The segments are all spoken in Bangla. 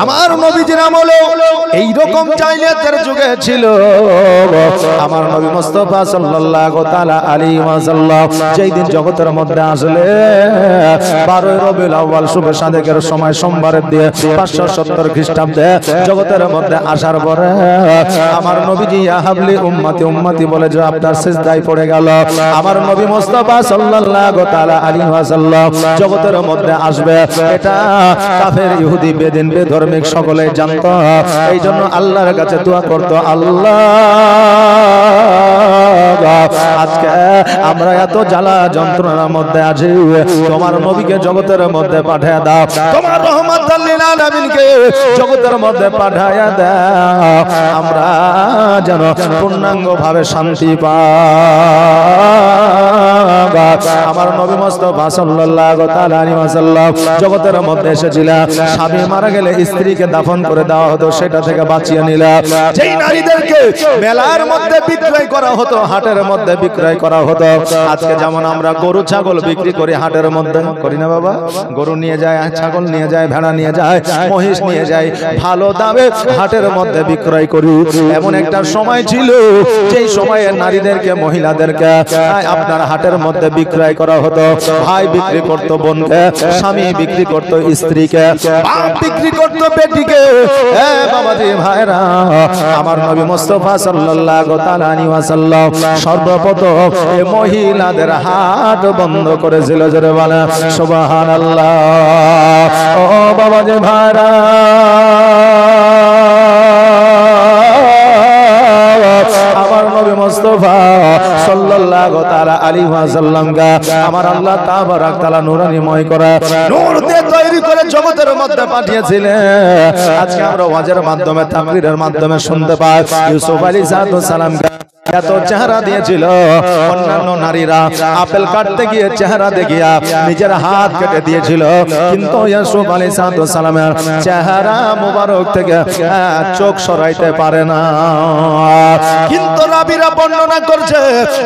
আমার নবীজির আমলে এই রকম জাহিলিয়াতের যুগে ছিল। আমার নবী মুস্তাফা সাল্লাল্লাহু তাআলা আলাইহি ওয়াসাল্লাম যেই দিন জগতের মধ্যে আসলে 12 রবিউল আউয়াল শুভে সাদেকের সময় সোমবারের দিয়ে 570 খ্রিস্টাব্দে জগতের মধ্যে আসার পরে আমার নবীজি ইয়া হাবলি উম্মতি উম্মতি বলে যে আপনার সিজদায় পড়ে গেল। আমার নবী মুস্তাফা সাল্লাল্লাহু তাআলা আলাইহি ওয়াসাল্লাম জগতের মধ্যে আসবে এটা কাফের ইহুদি বেদিন বেধর্মিক সকলে জানতো। এই জন্য আল্লাহর কাছে দোয়া করতো, আল্লাহ আজকে আমরা এত জ্বালা যন্ত্রণার মধ্যে আছি, তোমার নবীকে জগতের মধ্যে পাঠিয়ে দাও, তোমার রহমাতুল লিল আলামিনকে জগতের মধ্যে পাঠিয়ে দাও, আমরা যেন পূর্ণাঙ্গ ভাবে শান্তি পাই। আমার নবী মুস্তাফা সাল্লাল্লাহু তাআলা আলাইহি ওয়াসাল্লাম জগতের মধ্যে এসেছিলেন, স্বামী মারা গেলে স্ত্রীকে দাফন করে দেওয়া হতো, সেটা থেকে বাঁচিয়ে নিলেন। যেই নারীদেরকে মেলার মধ্যে বিক্রয় করা হতো, হাটের মধ্যে বিক্রয় করা হতো, আজকে যেমন আমরা গরু ছাগল বিক্রি করি হাটের মধ্যে, করি না বাবা? গরু নিয়ে যায়, ছাগল নিয়ে যায়, ভেড়া নিয়ে যায়, মহিষ নিয়ে যায়, ভালো দামে হাটের মধ্যে বিক্রয় করি। এমন একটা সময় ছিল যেই সময়ে নারীদেরকে মহিলাদেরকে আপনার হাটের মধ্যে বিক্রয় করা হতো। ভাই বিক্রি করতো বোনকে, স্বামী বিক্রি করতো স্ত্রীকে, বাপ বিক্রি করতো বেটিকে। বাবাজি ভাইরা, আমার নবী মুস্তাফা সাল্লাল্লাহু তাআলা আলাইহি ওয়াসাল্লাম সর্বপ্রথম এই মহিলাদের হাট বন্ধ করেছিল। জোরে বলেন সুবহানাল্লাহ। ও বাবাজি ভাইরা, আমার নবী মুস্তাফা সাল্লাল্লাহু তাআলা আলাইহি ওয়াসাল্লাম আমার আল্লাহ তাবারাক তাআলা নূরানিময় করে নূর দিয়ে তৈরি করে জগতের মধ্যে পাঠিয়েছিলেন। আজকে আমরা ওয়াজের মাধ্যমে তাকরীরের মাধ্যমে শুনতে পাই ইউসুফ আলাইহিস সালাম এত চেহারা দিয়েছিল, অন্যান্য নারীরা আপেল কাটতে গিয়ে চেহারা দেখিয়া নিজের হাত কেটে দিয়েছিল, কিন্তু ইউসুফ আলাইহিস সালামের চেহারা মুবারক থেকে চোখ সরাইতে পারে না। কিন্তু রাবীরা বর্ণনা করছে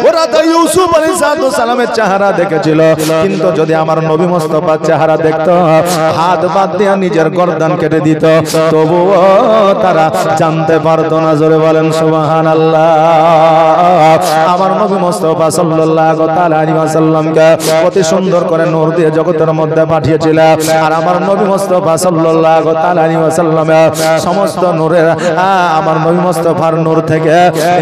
ওরা তো ইউসুফ আলাইহিস সালামের চেহারা দেখেছিল, কিন্তু যদি আমার নবী মুস্তাফার চেহারা দেখতো হাত বাদ দিয়ে নিজের গর্দান কেটে দিত, তবুও তারা জানতে পারতো না। জোরে বলেন সুবহানাল্লাহ। আমার নবী মুস্তাফা সাল্লাল্লাহু তাআলা আলাইহি ওয়াসাল্লামকে অতি সুন্দর করে নূর দিয়ে জগতের মধ্যে পাঠিয়েছিলেন। আর আমার নবী মুস্তাফা সাল্লাল্লাহু তাআলা আলাইহি ওয়াসাল্লামের সমস্ত নূরের আমার নবী মুস্তাফার নূর থেকে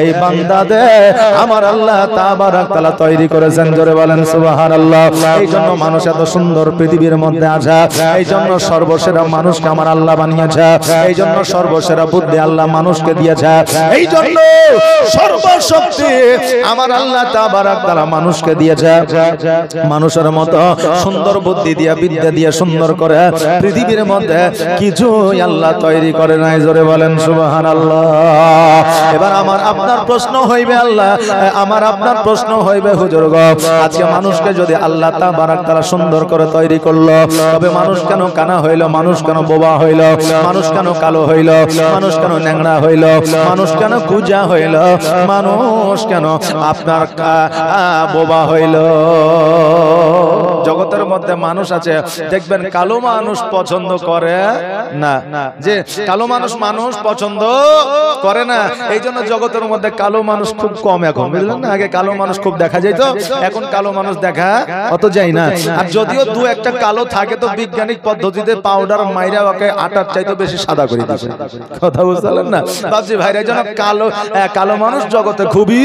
এই বান্দাদের আমার আল্লাহ তাবারাক তাআলা তৈরি করেছেন। জোরে বলেন সুবহানাল্লাহ। এই জন্য মানুষ এত সুন্দর পৃথিবীর মধ্যে আছে, এই জন্য সর্বসেরা মানুষকে আমার আল্লাহ বানিয়েছে, এই জন্য সর্বসেরা বুদ্ধি আল্লাহ মানুষকে দিয়েছে, এই জন্য সর্বশক্তি আমার আল্লাহ তাবারাক তাআলা মানুষকে দিয়েছে। মানুষের মতো সুন্দর বুদ্ধি দিয়ে বিদ্যা দিয়ে সুন্দর করে পৃথিবীর মধ্যে কিছু আল্লাহ তৈরি করে নাই। জোরে বলেন সুবহানাল্লাহ। এবার আমার আপনার প্রশ্ন হইবে, আল্লাহ আমার আপনার প্রশ্ন হইবে, হুজুর গো আজকে মানুষকে যদি আল্লাহ তাবারাক তাআলা সুন্দর করে তৈরি করলো, তবে মানুষ কেন কানা হইল, মানুষ কেন বোবা হইল, মানুষ কেন কালো হইল, মানুষ কেন ন্যাংরা হইল, মানুষ কেন কুজা হইল, মানুষ কেন আপনার বোবা হইল? জগতের মধ্যে মানুষ আছে দেখবেন কালো মানুষ পছন্দ করে না, যে কালো মানুষ মানুষ পছন্দ করে না, এই জন্য জগতের মধ্যে কালো মানুষ খুব কম এখন, বুঝলেন না? আগে কালো মানুষ খুব দেখা যেত, এখন কালো মানুষ দেখা অত যায় না। আর যদিও দু একটা কালো থাকে তো বৈজ্ঞানিক পদ্ধতিতে পাউডার মাইরা ওকে আটার চাইতে বেশি সাদা করে দিচ্ছে। কথা বুঝলেন না বাবজি ভাইরা? এই জন্য কালো মানুষ জগতে খুবই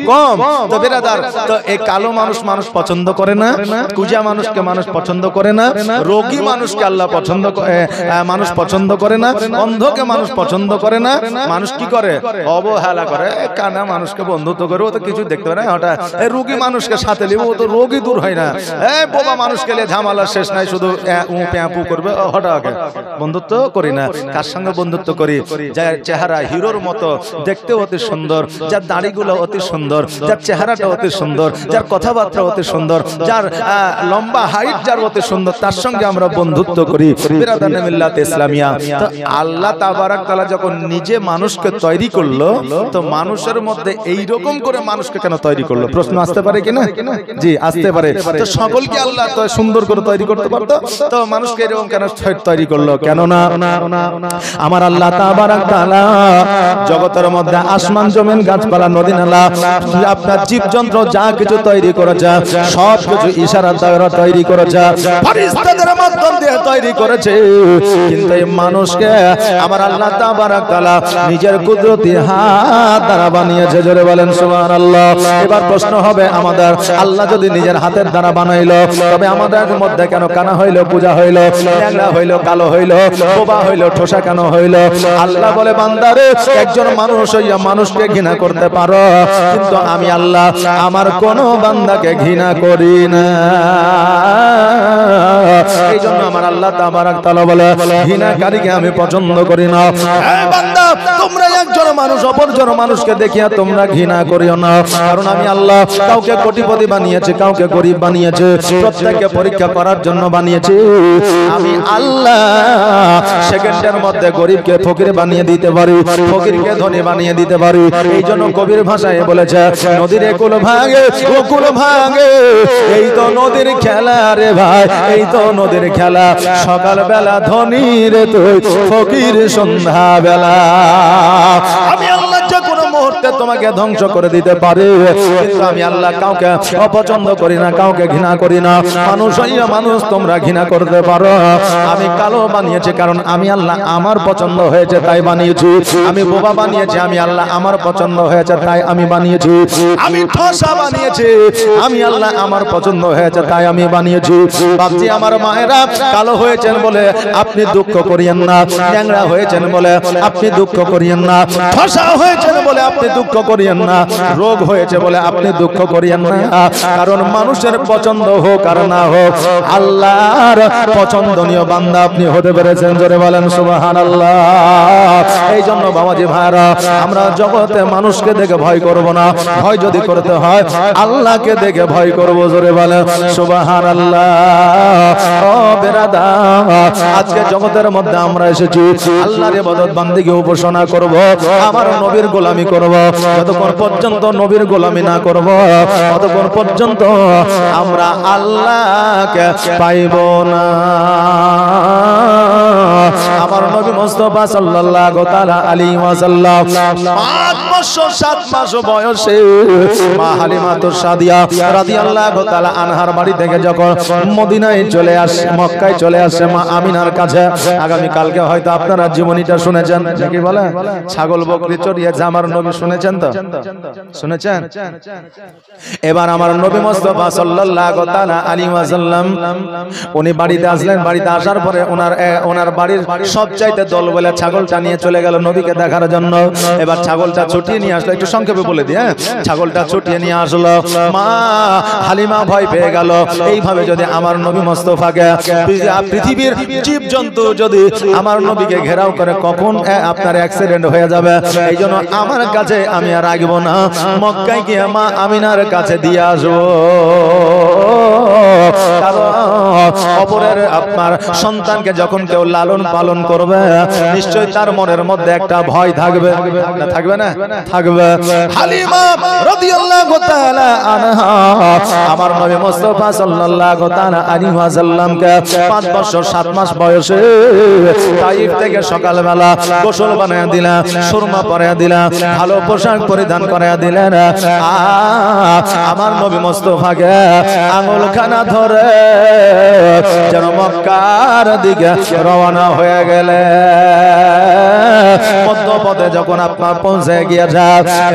কম। তো বেরাদার, তো এই কালো মানুষ মানুষ পছন্দ করে না, কুজা মানুষকে মানুষ পছন্দ করে না, রোগী মানুষকে আল্লাহ পছন্দ মানুষ পছন্দ করে না, অন্ধকে মানুষ পছন্দ করে না। মানুষ কি করে? অবহেলা করে, কানা মানুষকে বন্ধুত্ব করে, ও তো কিছু দেখতে পারে না, হঠাৎ এই রোগী মানুষকে সাথে নিব, ও তো রোগী দূর হয় না। এই বোবা মানুষকে নিয়ে ঝামেলা শেষ নাই, শুধু প্যাপু করবে, হঠাৎ বন্ধুত্ব করি না। কার সঙ্গে বন্ধুত্ব করি? যার চেহারা হিরোর মতো দেখতে অতি সুন্দর, যার দাড়িগুলো অতি সুন্দর, যার চেহারাটা অতি সুন্দর, যার কথাবার্তা অতি সুন্দর, যার লম্বা হাইট যার মতো সুন্দর তার সঙ্গে আমরা বন্ধুত্ব করি বিরাদানে মিল্লাত ইসলামিয়া। তো আল্লাহ তাবারাক তাআলা যখন নিজে মানুষকে তৈরি করলো তো মানুষের মধ্যে এই রকম করে মানুষকে কেন তৈরি করলো? প্রশ্ন আসতে পারে কিনা? জি আসতে পারে। তো সকলকে আল্লাহ তো সুন্দর করে তৈরি করতে পারতো, তো মানুষকে এরকম কেন তৈরি করলো? কেন না আমার আল্লাহ তাবারাক তাআলা জগতের মধ্যে আসমান জমিন গাছপালা নদী নালা আপনার জীবজন্তু যা কিছু তৈরি করেছে সব কিছু ইশারা দ্বারা তৈরি করেছে, ফেরেশতাদের মাধ্যম দিয়ে তৈরি করেছে। কিন্তু এই মানুষকে আমার আল্লাহ তাবারাক তাআলা নিজের কুদরতি হাত দ্বারা বানিয়েছে। জোরে বলেন সুবহানাল্লাহ। এবার প্রশ্ন হবে আমাদের, আল্লাহ যদি নিজের হাতের দ্বারা বানাইলো তবে আমাদের মধ্যে কেন কানা হইলো, পূজা হইলো, ল্যাংড়া হইলো, কালো হইলো, বোবা হইলো, ঠোসা কেন হইলো? আল্লাহ বলে বান্দারে একজন মানুষ হইয়া মানুষকে ঘৃণা করতে পারো, কিন্তু আমি আল্লাহ আমার কোন বান্দাকে ঘৃণা করি না। এই জন্য আমার আল্লাহ তাবারাক তাআলা বলে ঘৃণাকারীকে আমি পছন্দ করি না। এই বান্দা তোমরা একজন মানুষ অপরজন মানুষকে দেখিয়া তোমরা ঘৃণা করিও না, কারণ আমি আল্লাহ কাউকে কোটিপতি বানিয়েছি, কাউকে গরিব বানিয়েছি, প্রত্যেককে পরীক্ষা করার জন্য বানিয়েছি। আমি আল্লাহ সেকেন্ডের মধ্যে গরিবকে ফকির বানিয়ে দিতে পারি, ফকিরকে ধনী বানিয়ে দিতে পারি। এই জন্য কবির ভাষায় বলেছে নদীর কুল ভাঙে ও কুল ভাঙে, এই তো নদীর খেলা রে ভাই, এই তো নদীর খেলা। সকাল বেলা ধনী রে তুই, ফকির সন্ধ্যা বেলা। আমি আল্লাহ যে কোনো মুহূর্তে তোমাকে ধ্বংস করে দিতে পারি, কিন্তু আমি আল্লাহ কাউকে অপছন্দ করি না, কাউকে ঘৃণা করি না। মানুষ হইয়া মানুষ তোমরা ঘৃণা করতে পারো, আমি কালো বানিয়েছি কারণ আমি আল্লাহ আমার পছন্দ হয়েছে তাই বানিয়েছি। আমি বোবা বানিয়েছি, আমি আল্লাহ আমার পছন্দ হয়েছে তাই আমি বানিয়েছি। আমি ঠোসা বানিয়েছি, আমি আল্লাহ আমার পছন্দ হয়েছে তাই আমি বানিয়েছি। বাপজি আমার মায়েরা কালো হয়েছেন বলে আপনি দুঃখ করিয়েন না, ল্যাংড়া হয়েছেন বলে আপনি দুঃখ করিয়েন না, ঠোসা হয়েছেন বলে আপনি দুঃখ করিয়েন না, রোগ হয়েছে বলে আপনি দুঃখ করিয়েন না। কারণ মানুষের পছন্দ হোক আর না হোক, আল্লাহর পছন্দনীয় বান্দা আপনি হতে পেরেছেন। জোরে বলেন সুবহানাল্লাহ। এই জন্য বাবাজি ভাইরা আমরা জগতে মানুষকে দেখে ভয় করব না, ভয় যদি করতে হয় আল্লাহকে দেখে ভয় করব। জোরে বলেন সুবহানাল্লাহ। ও বেরাদার, আজকে জগতের মধ্যে আমরা এসেছি আল্লাহর ইবাদত বান্দিকে উপাসনা করব, আমার নবীর গোলামি করব। যতক্ষণ পর্যন্ত নবীর গোলামি না করব ততক্ষণ পর্যন্ত আমরা আল্লাহকে পাইব না। আমার নবী মুস্তাফা সাল্লাল্লাহু তাআলা আলাইহি ওয়াসাল্লাম 5 বছর 7 মাস বয়সে মা হালিমাতুস সাদিয়া রাদিয়াল্লাহু তাআলা আনহার বাড়ি থেকে যখন মদিনায় চলে আসে, মক্কায় চলে আসে মা আমিনার কাছে। আগামী কালকে হয়তো আপনারা জীবনীটা শুনেছেন, কি বলে ছাগল বকরি চড়িয়েছে আমার নবী, শুনেছেন তো? শুনেছেন? এবার আমার নবী মুস্তাফা সাল্লাল্লাহু তাআলা আলাইহি ওয়াসাল্লাম উনি বাড়িতে আসলেন। বাড়িতে আসার পরে ওনার বাড়ির সবচাইতে দল বলে ছাগলটা নিয়ে চলে গেল নবীকে দেখার জন্য। এবার ছাগলটা ছুটিয়ে নিয়ে আসলো, একটু সংক্ষেপে বলে দিই। ছাগলটা ছুটিয়ে নিয়ে আসলো, মা হালিমা ভয় পেয়ে গেল। এইভাবে যদি আমার নবী মুস্তাফাকে পৃথিবীর জীবজন্তু যদি আমার নবীকে ঘেরাও করে কখন আপনার অ্যাক্সিডেন্ট হয়ে যাবে, এই জন্য আমার কাছে আমি আর রাখবো না, মক্কায় গিয়ে মা আমিনার কাছে দিয়ে আসবো। অপরের আপনার সন্তানকে যখন কেউ লালন পালন করবে নিশ্চয়ই তার মনের মধ্যে একটা ভয় থাকবে, থাকবে না? থাকবে। হালিমা রাদিয়াল্লাহু তাআলা আনহা আমার নবী মুস্তাফা সাল্লাল্লাহু তাআলা আলাইহি ওয়াসাল্লামকে 5 বছর 7 মাস বয়সে তাইফ থেকে সকালবেলা গোসল বানায়া দিলেন, সুরমা পরায়া দিলেন, ভালো পোশাক পরিধান করায়া দিলেন। আমার নবী মুস্তাফাকে আঙুলখানা ধরে যেন মক্কার দিকে রওনা হয়ে গেলে। মধ্যপথে যখন আপনার পৌঁছে গিয়েছে,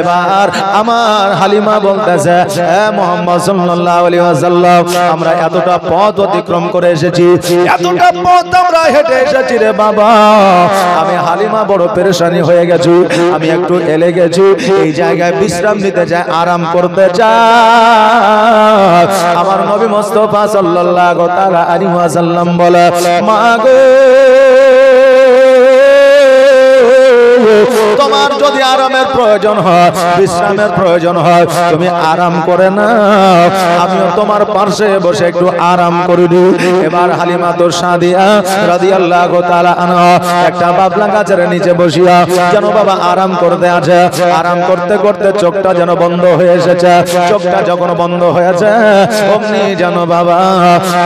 এবার আমার হালিমা বলতেছে হে মুহাম্মদ সাল্লাল্লাহু আলাইহি ওয়াসাল্লাম, আমরা এতটা পথ অতিক্রম করে এসেছি, এতটা পথ আমরা হেঁটে এসেছি রে বাবা, আমি হালিমা বড় পেরেশানি হয়ে গেছি, আমি একটু এলে গেছি, এই জায়গায় বিশ্রাম নিতে চাই, আরাম করতে চাই। আমার নবী মুস্তাফা সাল্লাল্লাহু তাআলা আলাইহি ওয়াসাল্লাম বলে মা গো তোমার তোমার যদি আরামের প্রয়োজন হয়, বিশ্রামের প্রয়োজন হয়, তুমি আরাম করে না, আমিও তোমার পাশে বসে একটু আরাম করে দিই। এবার হালিমা তো সাদিয়া রাদিয়াল্লাহু তাআলা আনহা একটা বাবলা গাছের নিচে বসিয়া যেন বাবা আরাম করতে আছে। আরাম করতে করতে চোখটা যেন বন্ধ হয়ে এসেছে। চোখটা যখন বন্ধ হয়েছে অমনি যেন বাবা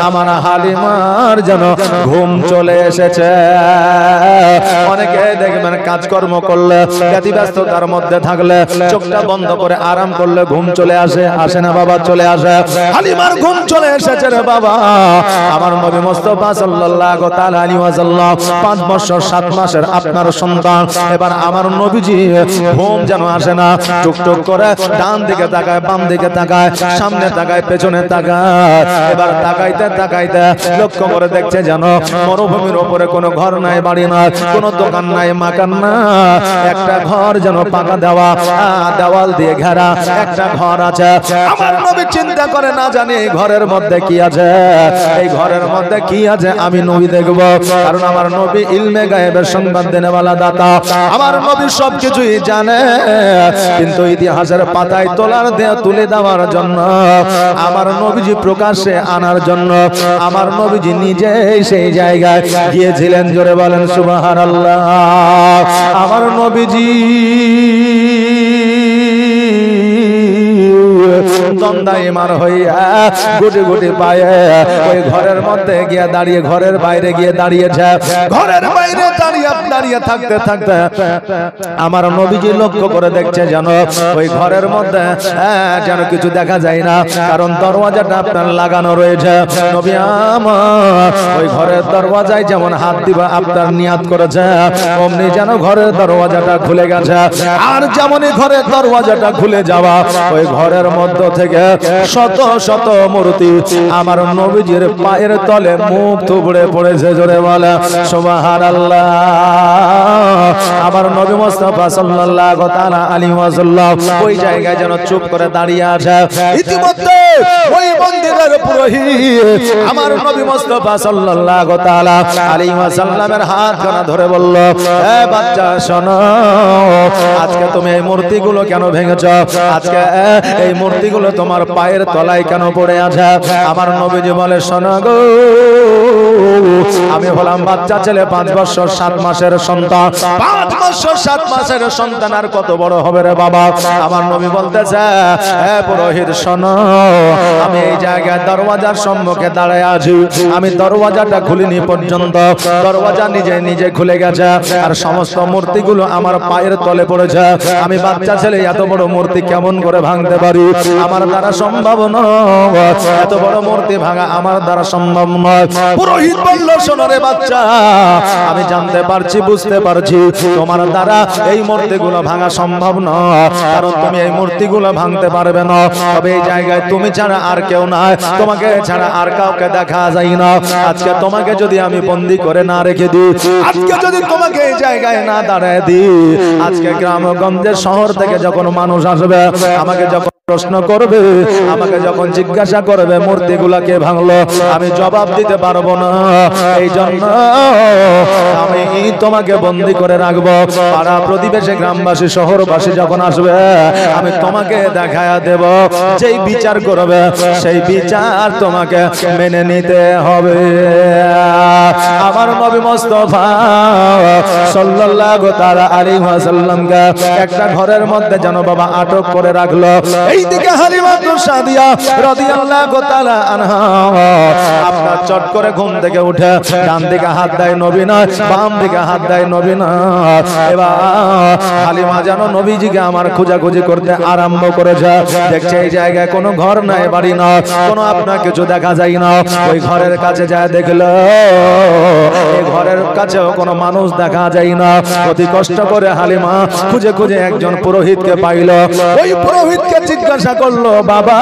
আমার হালিমার যেন ঘুম চলে এসেছে। অনেকে দেখবেন কাজকর্ম করলে, ব্যতিব্যস্ততার মধ্যে থাকলে চোখটা বন্ধ করে আরাম করলে ঘুম চলে আসে, আসে না বাবা? চলে আসে। হালিমার ঘুম চলে এসেছে রে বাবা। আমার নবী মুস্তাফা সাল্লাল্লাহু তাআলা আলাইহি ওয়াসাল্লাম 5 বছর 7 মাসের আপনার সন্তান। এবার আমার নবীজি ঘুম যেন আসে না, টুকটুক করে ডান দিকে তাকায়, বাম দিকে তাকায়, সামনে তাকায়, পেছনে তাকায়। এবার তাকাইতে তাকাইতে লক্ষ্য করে দেখছে যেন মরুভূমির উপরে কোনো ঘর নাই, বাড়ি নাই, কোনো দোকান নাই, মাকান না, একটা ঘর যেন পাকা দেওয়া, দেওয়াল দিয়ে ঘেরা একটা ঘর আছে। আমার নবী চিন্তা করে না জানি এই ঘরের মধ্যে কি আছে, এই ঘরের মধ্যে কি আছে আমি নবী দেখব। কারণ আমার নবী ইলমে গায়েবের সংবাদ দেনেওয়ালা দাতা। আমার নবী সবকিছুই জানে, কিন্তু ইতিহাসের পাতায় তুলে দেওয়ার জন্য, আমার নবীজি প্রকাশ্যে আনার জন্য আমার নবীজি নিজেই সেই জায়গায় গিয়েছিলেন। জোরে বলেন সুবহানাল্লাহ। আমার নবীজি দন্দায়মান হইয়া গুটি গুটি পায়ে ওই ঘরের মধ্যে গিয়ে দাঁড়িয়ে, ঘরের বাইরে গিয়ে দাঁড়িয়েছে। ঘরের বাইরে দাঁড়িয়ে থাকতে থাকতে আমার নবীজি লক্ষ্য করে দেখছে যেন ওই ঘরের মধ্যে যেন কিছু দেখা যায় না, কারণ দরওয়াজাটা আপনার লাগানো রয়েছে। নবী আমার ওই ঘরের দরওয়াজায় যেমন হাত দিবা আপনার নিয়াত করেছে, অমনি যেন ঘরের দরওয়াজাটা খুলে গেছে। আর যেমনই ঘরের দরওয়াজাটা খুলে যাওয়া, ওই ঘরের মধ্য থেকে শত শত মূর্তি আমার নবীজির পায়ের তলে মুখ থুবড়ে পড়েছে। জোরে বলে সুবহানাল্লাহ। আমার নবী মুস্তাফা সাল্লাল্লাহু তাআলা আলাইহি ওয়াসাল্লাম ওই জায়গায় যেন চুপ করে দাঁড়িয়ে আছে। ইতিমধ্যে ওই মন্দিরের পুরোহিত আমার নবী মুস্তাফা সাল্লাল্লাহু তাআলা আলাইহি ওয়াসাল্লামের হাত ধরে ধরে বলল, এ বাচ্চা শোনো, আজকে তুমি এই মূর্তিগুলো কেন ভেঙেছো? আজকে এই মূর্তিগুলো তোমার পায়ের তলায় কেন পড়ে আছে? আমার নবীজি বলে, শোনো গো, আমি হলাম বাচ্চা ছেলে, 5 বছর 7 মাসের সন্তান। 5 বছর 7 মাসের সন্তান আর কত বড় হবে রে বাবা? আমার নবী বলতেছে, হে পুরোহিত শোনো, আমি এই জায়গায় দরওয়াজার সম্মুখে দাঁড়ায় আছি, আমি দরওয়াজাটা খুলিনি পর্যন্ত দরওয়াজা নিজে নিজে খুলে গেছে, আর সমস্ত মূর্তিগুলো আমার পায়ের তলে পড়েছে। আমি বাচ্চা ছেলে, এত বড় মূর্তি কেমন করে ভাঙতে পারি? আমার দ্বারা সম্ভব নয়, এত বড় মূর্তি ভাঙা আমার দ্বারা সম্ভব নয়। পুরোহিত বলল, শোনো রে বাচ্চা, আমি জানতে পারছি, বুঝতে পারছি তোমার দ্বারা এই মূর্তিগুলো ভাঙা সম্ভব নয়, কারণ তুমি এই মূর্তিগুলো ভাঙতে পারবে না। তবে এই জায়গায় তুমি ছাড়া আর কেউ নাই, তোমাকে ছাড়া আর কাউকে দেখা যায় না। আজকে তোমাকে যদি আমি বন্দী করে না রেখে দিই, আজকে যদি তোমাকে এই জায়গায় না দাঁড়ায় দিই, আজকে গ্রামগঞ্জের শহর থেকে যখন মানুষ আসবে, আমাকে যখন প্রশ্ন করবে, আমাকে যখন জিজ্ঞাসা করবে মূর্তিগুলা কে ভাঙলো, আমি জবাব দিতে পারবো না। এই জন্য আমি তোমাকে বন্দী করে রাখবো। পাড়া প্রতিবেশী, গ্রামবাসী, শহরবাসী যখন আসবে, আমি তোমাকে দেখায়া দেব, যেই বিচার করবে সেই বিচার তোমাকে মেনে নিতে হবে। আমার নবী মুস্তাফা সাল্লাল্লাহু তাআলা আলাইহি ওয়াসাল্লামকে একটা ঘরের মধ্যে যেন বাবা আটক করে রাখলো। এইদিকে হালিমা সাদিয়া রাদিয়াল্লাহু তাআলা আনহা আপনার চট করে ঘুম থেকে উঠে ডান দিকে হাত দেয় নবী না, বাম দিকে হাত দেয় নবী না। এবার হালিমা যেন নবীজিকে আমার খোঁজাখুঁজি করতে আরম্ভ করেছে। দেখছে এই জায়গায় কোনো ঘর নাই, বাড়ি না, কোনো আপনার কিছু দেখা যায় না। ওই ঘরের কাছে যায় দেখলো এই ঘরের কাছেও কোনো মানুষ দেখা যায় না। অতি কষ্ট করে হালিমা খুঁজে খুঁজে একজন পুরোহিতকে পাইল। ওই পুরোহিতকে জিজ্ঞাসা করলো, বাবা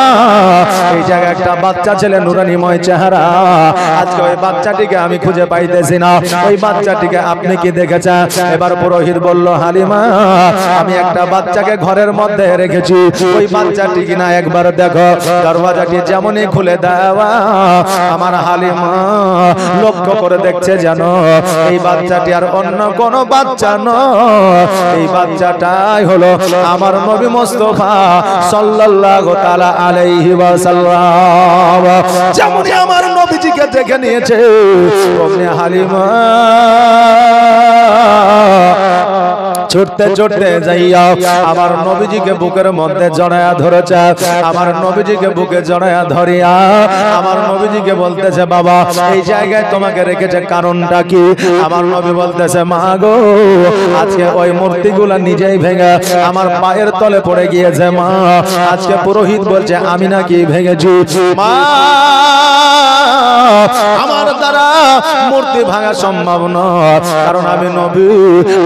এই জায়গায় একটা বাচ্চা ছেলে, নুরানিময় চেহারা, আজকে ওই বাচ্চাটিকে আমি খুঁজে পাইতেছি না, ওই বাচ্চাটিকে আপনি কি দেখেছেন? এবার পুরোহিত বলল, হালিমা আমি একটা বাচ্চাকে ঘরের মধ্যে রেখেছি, ওই বাচ্চাটি কিনা একবার দেখো। দরওয়াজাটি যেমনই খুলে দেওয়া, আমার হালিমা লক্ষ্য করে দেখছে যেন এই বাচ্চাটি আর অন্য কোনো বাচ্চা নয়, এই বাচ্চাটাই হলো আমার নবী মুস্তাফা সাল্লাল্লাহু তাআলা আলাইহি ওয়াসাল্লাম। যেমন আমার নবীজিকে দেখে নিয়েছে ওমনি হালিমা ছুটতে ছুটতে যাইয়া আমার নবীজিকে বুকের মধ্যে জড়ায়া ধরেছে। আমার নবীজিকে বুকে জড়ায়া ধরিয়া আমার নবীজিকে বলতেছে, বাবা এই জায়গায় তোমাকে রেখেছে কারণটা কি? আমার নবী বলতেছে, মা গো আজকে ওই মূর্তিগুলা নিজেই ভেঙে আমার পায়ের তলে পড়ে গিয়েছে মা। আজকে পুরোহিত বলছে আমি নাকি ভেঙেছি মা, আমার দ্বারা মূর্তি ভাঙা সম্ভব নয়, কারণ আমি নবী,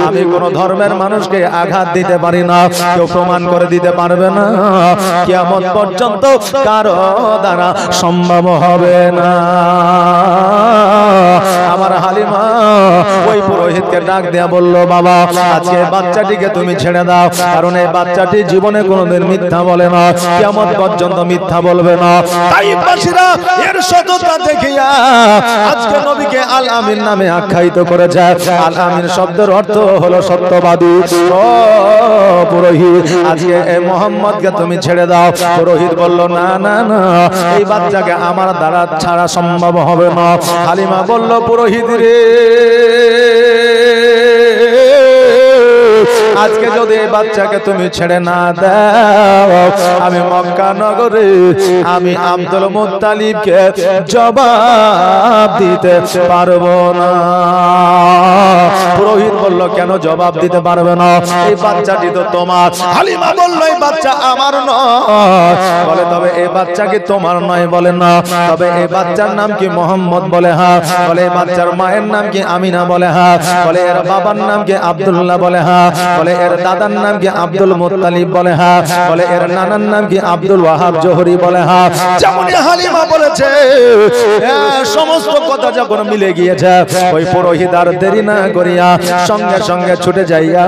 আমি কোন ধর্মের মানুষকে আঘাত দিতে পারি না, কেউ প্রমাণ করে দিতে পারবে না, কিয়ামত পর্যন্ত কারো দ্বারা সম্ভব হবে না। আমার হালিমা ওই পুরোহিতকে ডাক দেয়া বলল, বাবা আজকে বাচ্চাটিকে তুমি ছেড়ে দাও, কারণ এই বাচ্চাটি জীবনে কোনোদিন মিথ্যা বলে না, কিয়ামত পর্যন্ত মিথ্যা বলবে না। তাইফবাসীরা এর সততা দেখিয়া আজকে নবীকে আল আমিন নামে আখ্যায়িত করেছে। আল আমিন শব্দের অর্থ হলো সত্যবাদী। ও পুরোহিত আজকে এই মুহাম্মদকে তুমি ছেড়ে দাও। পুরোহিত বলল, না না না, এই বাচ্চাকে আমার দ্বারা ছাড়া সম্ভব হবে না। হালিমা বলল, পুরোহিত রে আজকে যদি এই বাচ্চাকে তুমি ছেড়ে না দাও, আমি মক্কা নগরে আমি আব্দুল মুত্তালিবকে জবাব দিতে পারবো না। পুরোহিত বলল, কেন জবাব দিতে পারবে না? এই বাচ্চাটি তো তোমার। হালিমা বলল, এই বাচ্চা আমার নয়। বলে, তবে এই বাচ্চা কি তোমার নয়? বলে, না। তবে এই বাচ্চার নাম কি? মোহাম্মদ। বলে, হ্যাঁ। বলে, এই বাচ্চার মায়ের নাম কি? আমিনা। বলে, হ্যাঁ। বলে, এর বাবার নাম কি? আব্দুল্লাহ। বলে, হ্যাঁ। বলে, এর দাদার নাম কি? Abdul Muttalib. বলে, হ্যাঁ। বলে, এর নানার নাম কি? আব্দুল ওয়াহাব জোহরি। বলে, হ্যাঁ। যেমন হালিমা বলেছে সমস্ত কথা যখন মিলে গিয়েছে, ওই পুরোহিত আর দেরি না করিয়া সঙ্গে সঙ্গে ছুটে যাইয়া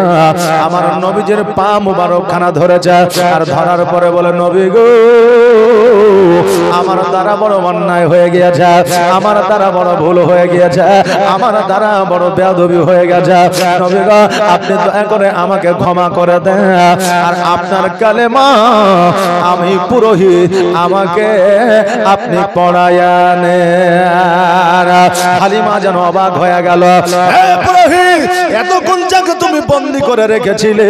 আমার নবীজির পা মুবারক খানা ধরেছে। আর ধরার পরে বলে, নবী গো আমার দ্বারা বড় অন্যায় হয়ে গিয়েছে, আমার দ্বারা বড় ভুল হয়ে গিয়েছে, আমার দ্বারা বড় বেয়াদবি হয়ে গেছে। নবী গো আপনি দয়া করে আমাকে ক্ষমা করে দেন, আর আপনার কালেমা আমি পুরোহিত আমাকে আপনি পড়ায়া নেন। হালিমা যেন অবাক হয়ে গেল। হে পুরোহিত, এতক্ষণ যাকে তুমি বন্দী করে রেখেছিলে,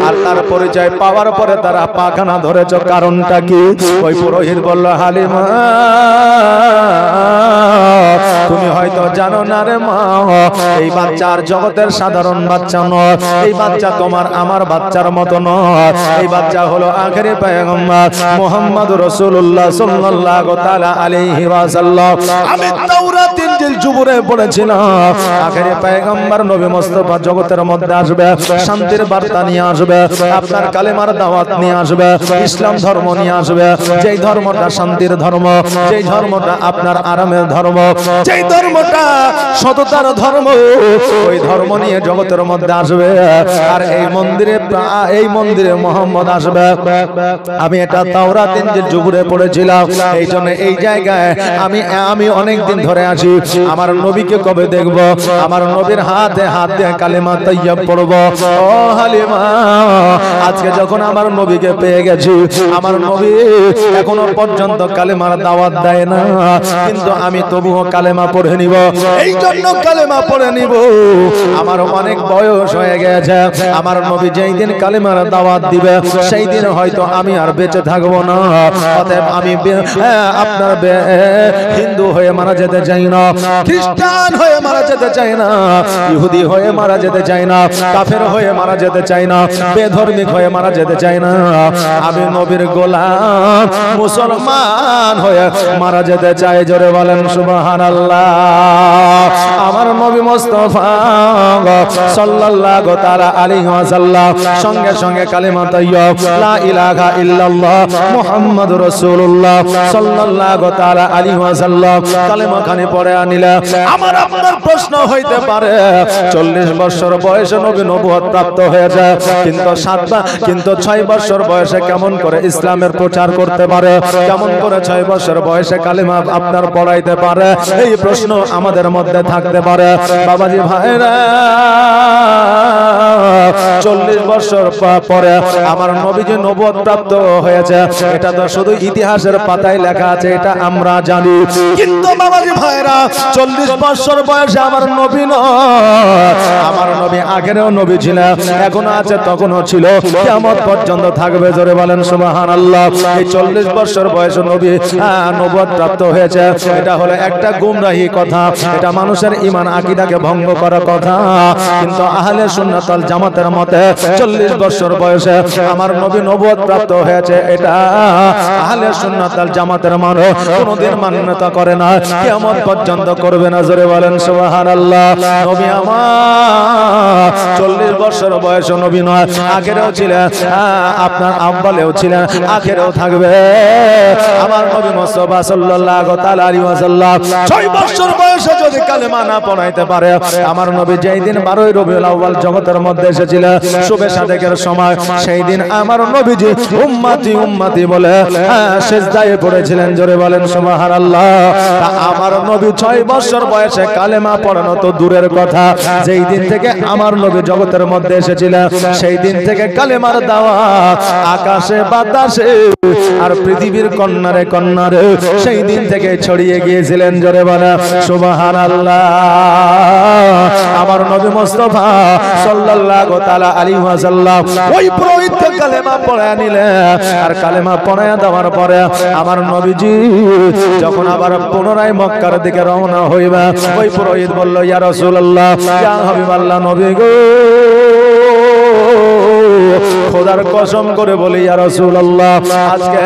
আর তার পরিচয় পাওয়ার পরে তারা পাখানা ধরেছ, কারণটা কি? ওই পুরোহিত বলল, হালিমা তুমি হয়তো জানো না রে মা, এই বাচ্চার জগতের সাধারণ বাচ্চা নয়, এই বাচ্চা তোমার আমার বাচ্চার মতো নয়, এই বাচ্চা হলো আখেরি পয়গম্বর মুহাম্মদ রাসূলুল্লাহ সাল্লাল্লাহু তাআলা আলাইহি ওয়াসাল্লাম। আমি তাওরাত ইনজিল জুবুরে পড়েছিলাম, আখেরি পয়গম্বর নবী মুস্তাফা জগতের মধ্যে আসবে, শান্তির বার্তা নিয়ে আসবে, আপনার কালেমার দাওয়াত নিয়ে আসবে, ইসলাম ধর্ম নিয়ে আসবে, যেই ধর্মটা শান্তির ধর্ম, যেই ধর্মটা আপনার আরামের ধর্ম, যেই ধর্মটা সততার ধর্ম, ওই ধর্ম নিয়ে জগতের মধ্যে আসবে। আর এই মন্দিরে মুহাম্মদ আসবে। আমি এটা তাওরাত ইনজিল জুবুরে পড়েছিলাম, এই জন্য এই জায়গায় আমি অনেক দিন ধরে আছি। আমার নবীকে কবে দেখব? আমার নবীর হাতে হাত দিয়ে কালেমা তাইয়্যিব পড়ব। ও হালিমা, আজকে যখন আমার নবীকে পেয়ে গেছি, আমার নবী এখনো পর্যন্ত কালেমার দাওয়াত দেয় না, কিন্তু আমি তবুও কালেমা পড়ে নিব। এই জন্য কালেমা পড়ে নিব। আমার অনেক বয়স হয়ে গেছে, আমার নবী যেই দিন কালেমার দাওয়াত দিবে সেই দিন হয়তো আমি আর বেঁচে থাকবো না। অতএব আমি আপনার হিন্দু হয়ে মারা যেতে চাই না, খ্রিস্টান হয়ে মারা যেতে চাই না, ইহুদি হয়ে মারা যেতে চাই না, কাফের হয়ে মারা যেতে চাই না, বেধর্মিক হয়ে মারা যেতে চাই না। আমি নবীর গোলাম মুসলমান হয়ে মারা যেতে চাই। জোরে বলেন সুবহানাল্লাহ। আমার নবী মুস্তাফা সাল্লাল্লাহু তাআলা আলাইহি ওয়াসাল্লাম সঙ্গে সঙ্গে কালেমা তাইয়্যিব লা ইলাহা ইল্লাল্লাহ মুহাম্মাদুর রাসূলুল্লাহ সাল্লাল্লাহু তাআলা আলাইহি ওয়াসাল্লাম কালেমা খানি পড়ে আনিলা। আমার আপনার প্রশ্ন হইতে পারে, 40 বছর বয়সে নবী নবুয়ত প্রাপ্ত হয়েছে, কিন্তু 6 বছর বয়সে কেমন করে ইসলামের প্রচার করতে পারে? কেমন করে 6 বছর বয়সে কালেমা আপনার পড়াইতে পারে? এই প্রশ্ন আমাদের মধ্যে থাকতে পারে। বাবাজি ভাইরা, বছর পরে আমার নবীজি নবুয়ত প্রাপ্ত হয়েছে, এটা তো শুধু ইতিহাসের পাতায় লেখা আছে, এটা আমরা জানি। কিন্তু বাবাজি ভাইরা 40 বছর বয়সে আমার নবী নয়, আমার নবী আগেরও নবী ছিলেন, এখনো আছে, তখনও ছিল, কিয়ামত পর্যন্ত থাকবে। জোরে বলেন সুবহানাল্লাহ। এই 40 বছর বয়সে নবী নবুয়ত প্রাপ্ত হয়েছে, এটা হলো একটা গুমরাহি কথা, এটা মানুষের ঈমান আকীদাকে ভঙ্গ করার কথা। কিন্তু আহলে সুন্নাত ওয়াল জামাতের মতে 40 বছর বয়সে আমার নবী নবুয়ত প্রাপ্ত হয়েছে, এটা আহলে সুন্নাত ওয়াল জামাতের মানুষ কোনদিন মান্যতা করে না, কিয়ামত পর্যন্ত করবে না। জোরে বলেন সুবহানাল্লাহ। নবী আমার 40 বছর বয়সে নবী নয়, আগেরও ছিলেন, আপনার আব্বালেও ছিলেন, আখেরেও থাকবে। আমার নবী মুস্তাফা সাল্লাল্লাহু তাআলা আলাইহি ওয়াসাল্লাম 6 বছর বয়সে যদি কালেমা না পড়াইতে পারে, আমার নবী যেই দিন 12 রবিউল আউয়াল জগতের মধ্যে এসেছিলেন শুভে সাদেকের সময়, সেই দিন আমার নবীজি উম্মতি উম্মতি বলে সিজদায় পড়েছিলেন। জোরে বলেন সুবহানাল্লাহ। আমার নবী 6 বছর বয়সে কালেমা পড়ানো তো দূরের কথা, যেই দিন থেকে আমার নবী জগতের মধ্যে এসেছিলেন সেই দিন থেকে কালেমার দাওয়াত আকাশে বাতাসে আর পৃথিবীর কন্যারে কন্যারে সেই দিন থেকে ছড়িয়ে গিয়েছিলেন। জোরে বলেন সুবহানাল্লাহ। আমার নবী মুস্তাফা সাল্লাল্লাহু তাআলা আলাইহি ওয়াসাল্লাম ওই পুরোহিতকে কালেমা পড়ায় নিলেন, আর কালেমা পড়ায় দেওয়ার পরে আমার নবীজি যখন আবার পুনরায় মক্কার দিকে রওনা হইবে, ওই পুরোহিত বলল, ইয়া রাসূলুল্লাহ, ইয়া হাবিবাল্লাহ, নবী গো, খোদার কসম করে বলি ইয়া রাসূলুল্লাহ, আজকে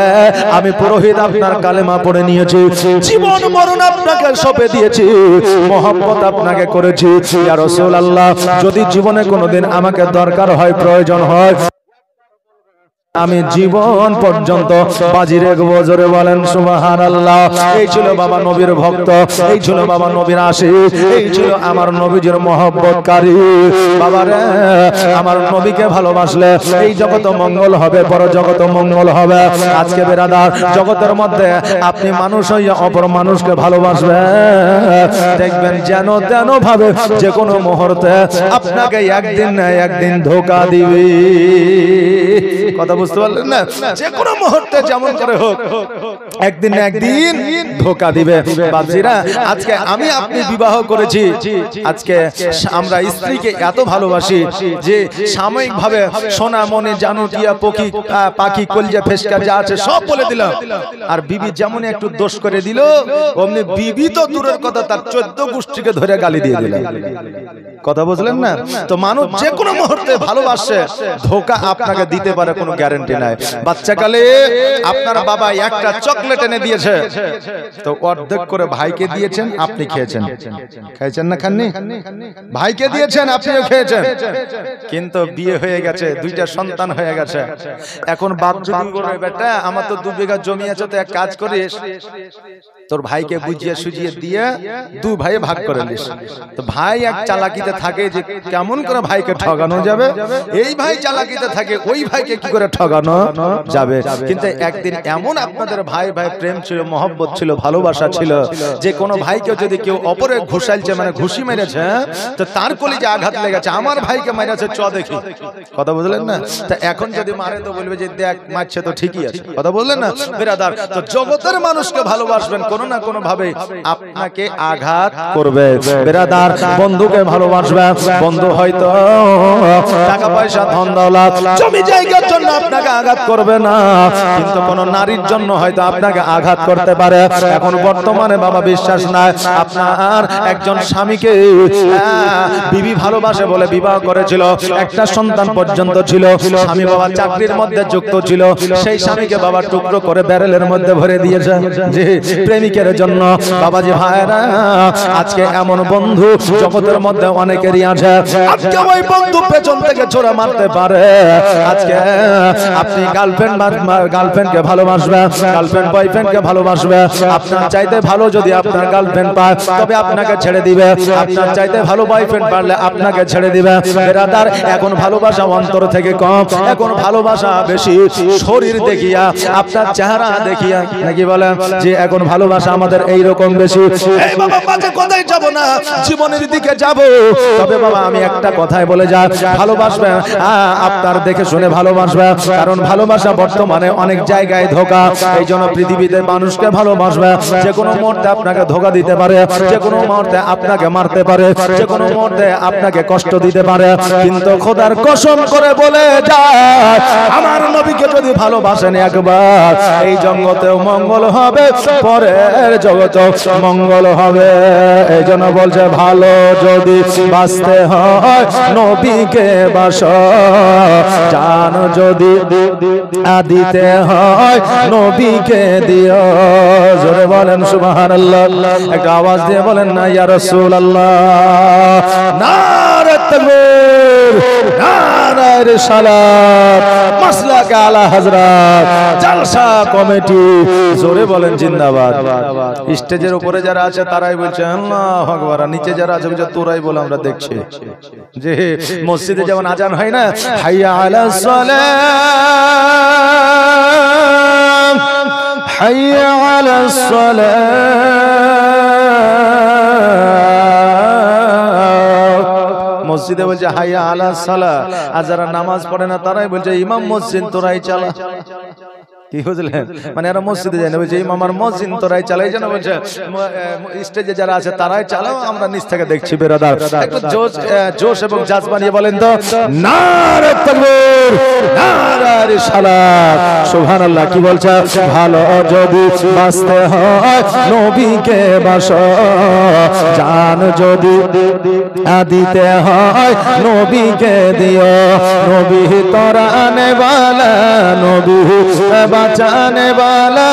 আমি পুরোহিত আপনার কালেমা পড়ে নিয়েছি, জীবন মরণ আপনাকে সঁপে দিয়েছি, মহব্বত আপনাকে করেছি। ইয়া রাসূলুল্লাহ, যদি জীবনে কোনোদিন আমাকে দরকার হয়, প্রয়োজন হয়, আমি জীবন পর্যন্ত বাজি রাখবো। জোরে বলেন সুবহানাল্লাহ। এই ছিল বাবা নবীর ভক্ত, এই ছিল বাবা নবীর আশিক, এই ছিল আমার নবীজির মহব্বতকারী। বাবারে, আমার নবীকে ভালোবাসলে এই জগত মঙ্গল হবে, পর জগত মঙ্গল হবে। আজকে বেরাদার, জগতের মধ্যে আপনি মানুষ হইয়া অপর মানুষকে ভালোবাসবেন, দেখবেন যেন তেন ভাবে যে কোনো মুহূর্তে আপনাকে একদিন না একদিন ধোঁকা দিবে। কথা বুঝতে পারলেন না? যে কোনো মুহূর্তে যেমন করে হোক একদিন না একদিন ধোঁকা দিবে। বাপজিরা, আজকে আমি আপনি বিবাহ করেছি, আজকে আমরা স্ত্রীকে এত ভালোবাসি যে সাময়িক ভাবে সোনা মনে জানো টিয়া পক্ষী পাখি কলজা ফেসকা যা আছে সব বলে দিলাম, আর বিবি যেমন একটু দোষ করে দিল, অমনি বিবি তো দূরের কথা, তার 14 গোষ্ঠীকে ধরে গালি দিয়ে দিল। কথা বুঝলেন না? তো মানুষ যে কোনো মুহূর্তে ভালোবাসে, ধোঁকা আপনাকে দিতে পারে, কোনো গ্যারান্টি নাই। বাচ্চাকালে আপনার বাবা একটা চকলেট এনে দিয়েছে, তো অর্ধেক করে ভাইকে দিয়েছেন, আপনি খেয়েছেন। খেয়েছেন না? খাননি? ভাইকে দিয়েছেন, আপনিও খেয়েছেন। কিন্তু বিয়ে হয়ে গেছে, 2টা সন্তান হয়ে গেছে, এখন বাপ যদি বলে, বেটা আমার তো 2 বিঘা জমি আছে, তো এক কাজ করিস, তোর ভাইকে বুঝিয়ে সুজিয়ে দিয়ে 2 ভাইয়ে ভাগ করে নিস। তো ভাই এক চালাকিতে থাকে যে কেমন করে ভাইকে ঠকানো যাবে, এই ভাই চালাকিতে থাকে ওই ভাইকে কি করে ঠকানো যাবে। কিন্তু একদিন এমন আপনাদের ভাই ভাই প্রেম ছিল, মহব্বত ছিল, ভালোবাসা ছিল, যে কোনো ভাইকে যদি কেউ অপরে ঘুষাইছে, মানে ঘুষি মেরেছে, তো তার কলিজে আঘাত লেগেছে, আমার ভাইকে মেরেছে, চ দেখি। কথা বুঝলেন না? তা এখন যদি মারে তো বলবে যে দেখ মারছে তো ঠিকই আছে। কথা বললেন না বিরাদার? তো জগতের মানুষকে ভালোবাসবেন, কোনো না কোনো ভাবে আপনাকে আঘাত করবে। বিরাদার, বন্ধুকে ভালোবাসবেন, বন্ধু হয়তো টাকা পয়সা ধন দৌলত জমি জায়গার জন্য আপনাকে আঘাত করবে না, কিন্তু কোন নারীর জন্য হয়তো আপনাকে আঘাত করতে পারে। এখন বর্তমানে বাবা বিশ্বাস নাই, আপনার একজন স্বামীকে বিবি ভালোবাসে বলে বিবাহ করেছিল, একটা সন্তান পর্যন্ত ছিল, স্বামী বাবা চাকরির মধ্যে যুক্ত ছিল, সেই স্বামীকে বাবা টুকরো করে ব্যারেলের মধ্যে ভরে দিয়েছে যে প্রেমিকের জন্য। বাবাজি ভাইরা, আজকে এমন বন্ধু জগতের মধ্যে অনেকেরই আছে, আজকে ওই বন্ধু পেছন থেকে ছোড়া মারতে পারে, আজকে আপনি গার্লফ্রেন্ডকে ভালোবাসবে, গার্লফ্রেন্ড বয়ফ্রেন্ডকে ভালোবাসবে, আপনার চাইতে ভালো যদি আপনার গার্লফ্রেন্ড পায় তবে আপনাকে ছেড়ে দিবে, আপনার চাইতে ভালো বয়ফ্রেন্ড পারলে আপনাকে ছেড়ে দিবে। ব্রাদার, এখন ভালোবাসা অন্তর থেকে কম, এখন ভালোবাসা বেশি শরীর দেখিয়া, আপনার চেহারা দেখিয়া, নাকি বলেন যে এখন ভালোবাসা আমাদের এই রকম বেশি। এই বাবা, মাঝে কথাই যাব না, জীবনের দিকে যাব। তবে বাবা আমি একটা কথাই বলে যাই, ভালোবাসবে আপনার দেখে শুনে ভালোবাসবে, কারণ ভালোবাসা বর্তমানে অনেক জায়গায় ধোঁকা। এই জন্য পৃথিবীতে মানুষকে ভালোবাসবে, যে কোনো মুহূর্তে আপনাকে ধোঁকা দিতে পারে, যে কোনো মুহূর্তে আপনাকে মারতে পারে, যে কোনো মুহূর্তে আপনাকে কষ্ট দিতে পারে। কিন্তু খোদার কসম করে বলে যায়, আমার নবীকে যদি ভালোবাসেন একবার, এই জগতেও মঙ্গল হবে, পরের জগতেও মঙ্গল হবে। এই জন্য বলছে ভালো যদি বাঁচতে হয় নবীকে বাসো, জান যদি দিতে হয় নবীকে দিও। জোরে বলেন সুবহানাল্লাহ, একটা আওয়াজ দিয়ে বলেন না ইয়া রাসূলুল্লাহ। নারে তাকবীর, নারে রিসালাত, মাসলাকে আলা হযরত, জলসা কমিটি। জোরে বলেন জিন্দাবাদ। স্টেজের উপরে যারা আছে তারাই বলছে আল্লাহু আকবার, নিচে যারা আছে বলছে তোরাই বল, আমরা দেখছি। যে মসজিদে যেমন আজান হয় না, হাইয়া আলাস সালাত, হাইয়া আলাস সালাত, মসজিদে বলছে হাইয়া আলাস সালাত। আর যারা নামাজ পড়ে না তারাই বলছে ইমাম মসজিদ তোরাই চালা। কি বুঝলেন? মানে এরা মসজিদে যায় না, বলছে ইমাম মসজিদ তোরাই চালাই, যেন বলছে স্টেজে যারা আছে তারাই চালাও, আমরা নিচ থেকে দেখছি। বেরাদার, একটু জোশ এবং জাজবা নিয়ে বলেন তো নারে তাকবীর, নারে রিসালাত, সুবহানাল্লাহ। কি বলছে? ভালো যদি বাঁচতে হয় নবীকে বাসো, জান যদি দিতে হয় নবীকে দিও। নবী তরানে বালা, নবী বাঁচানে বালা,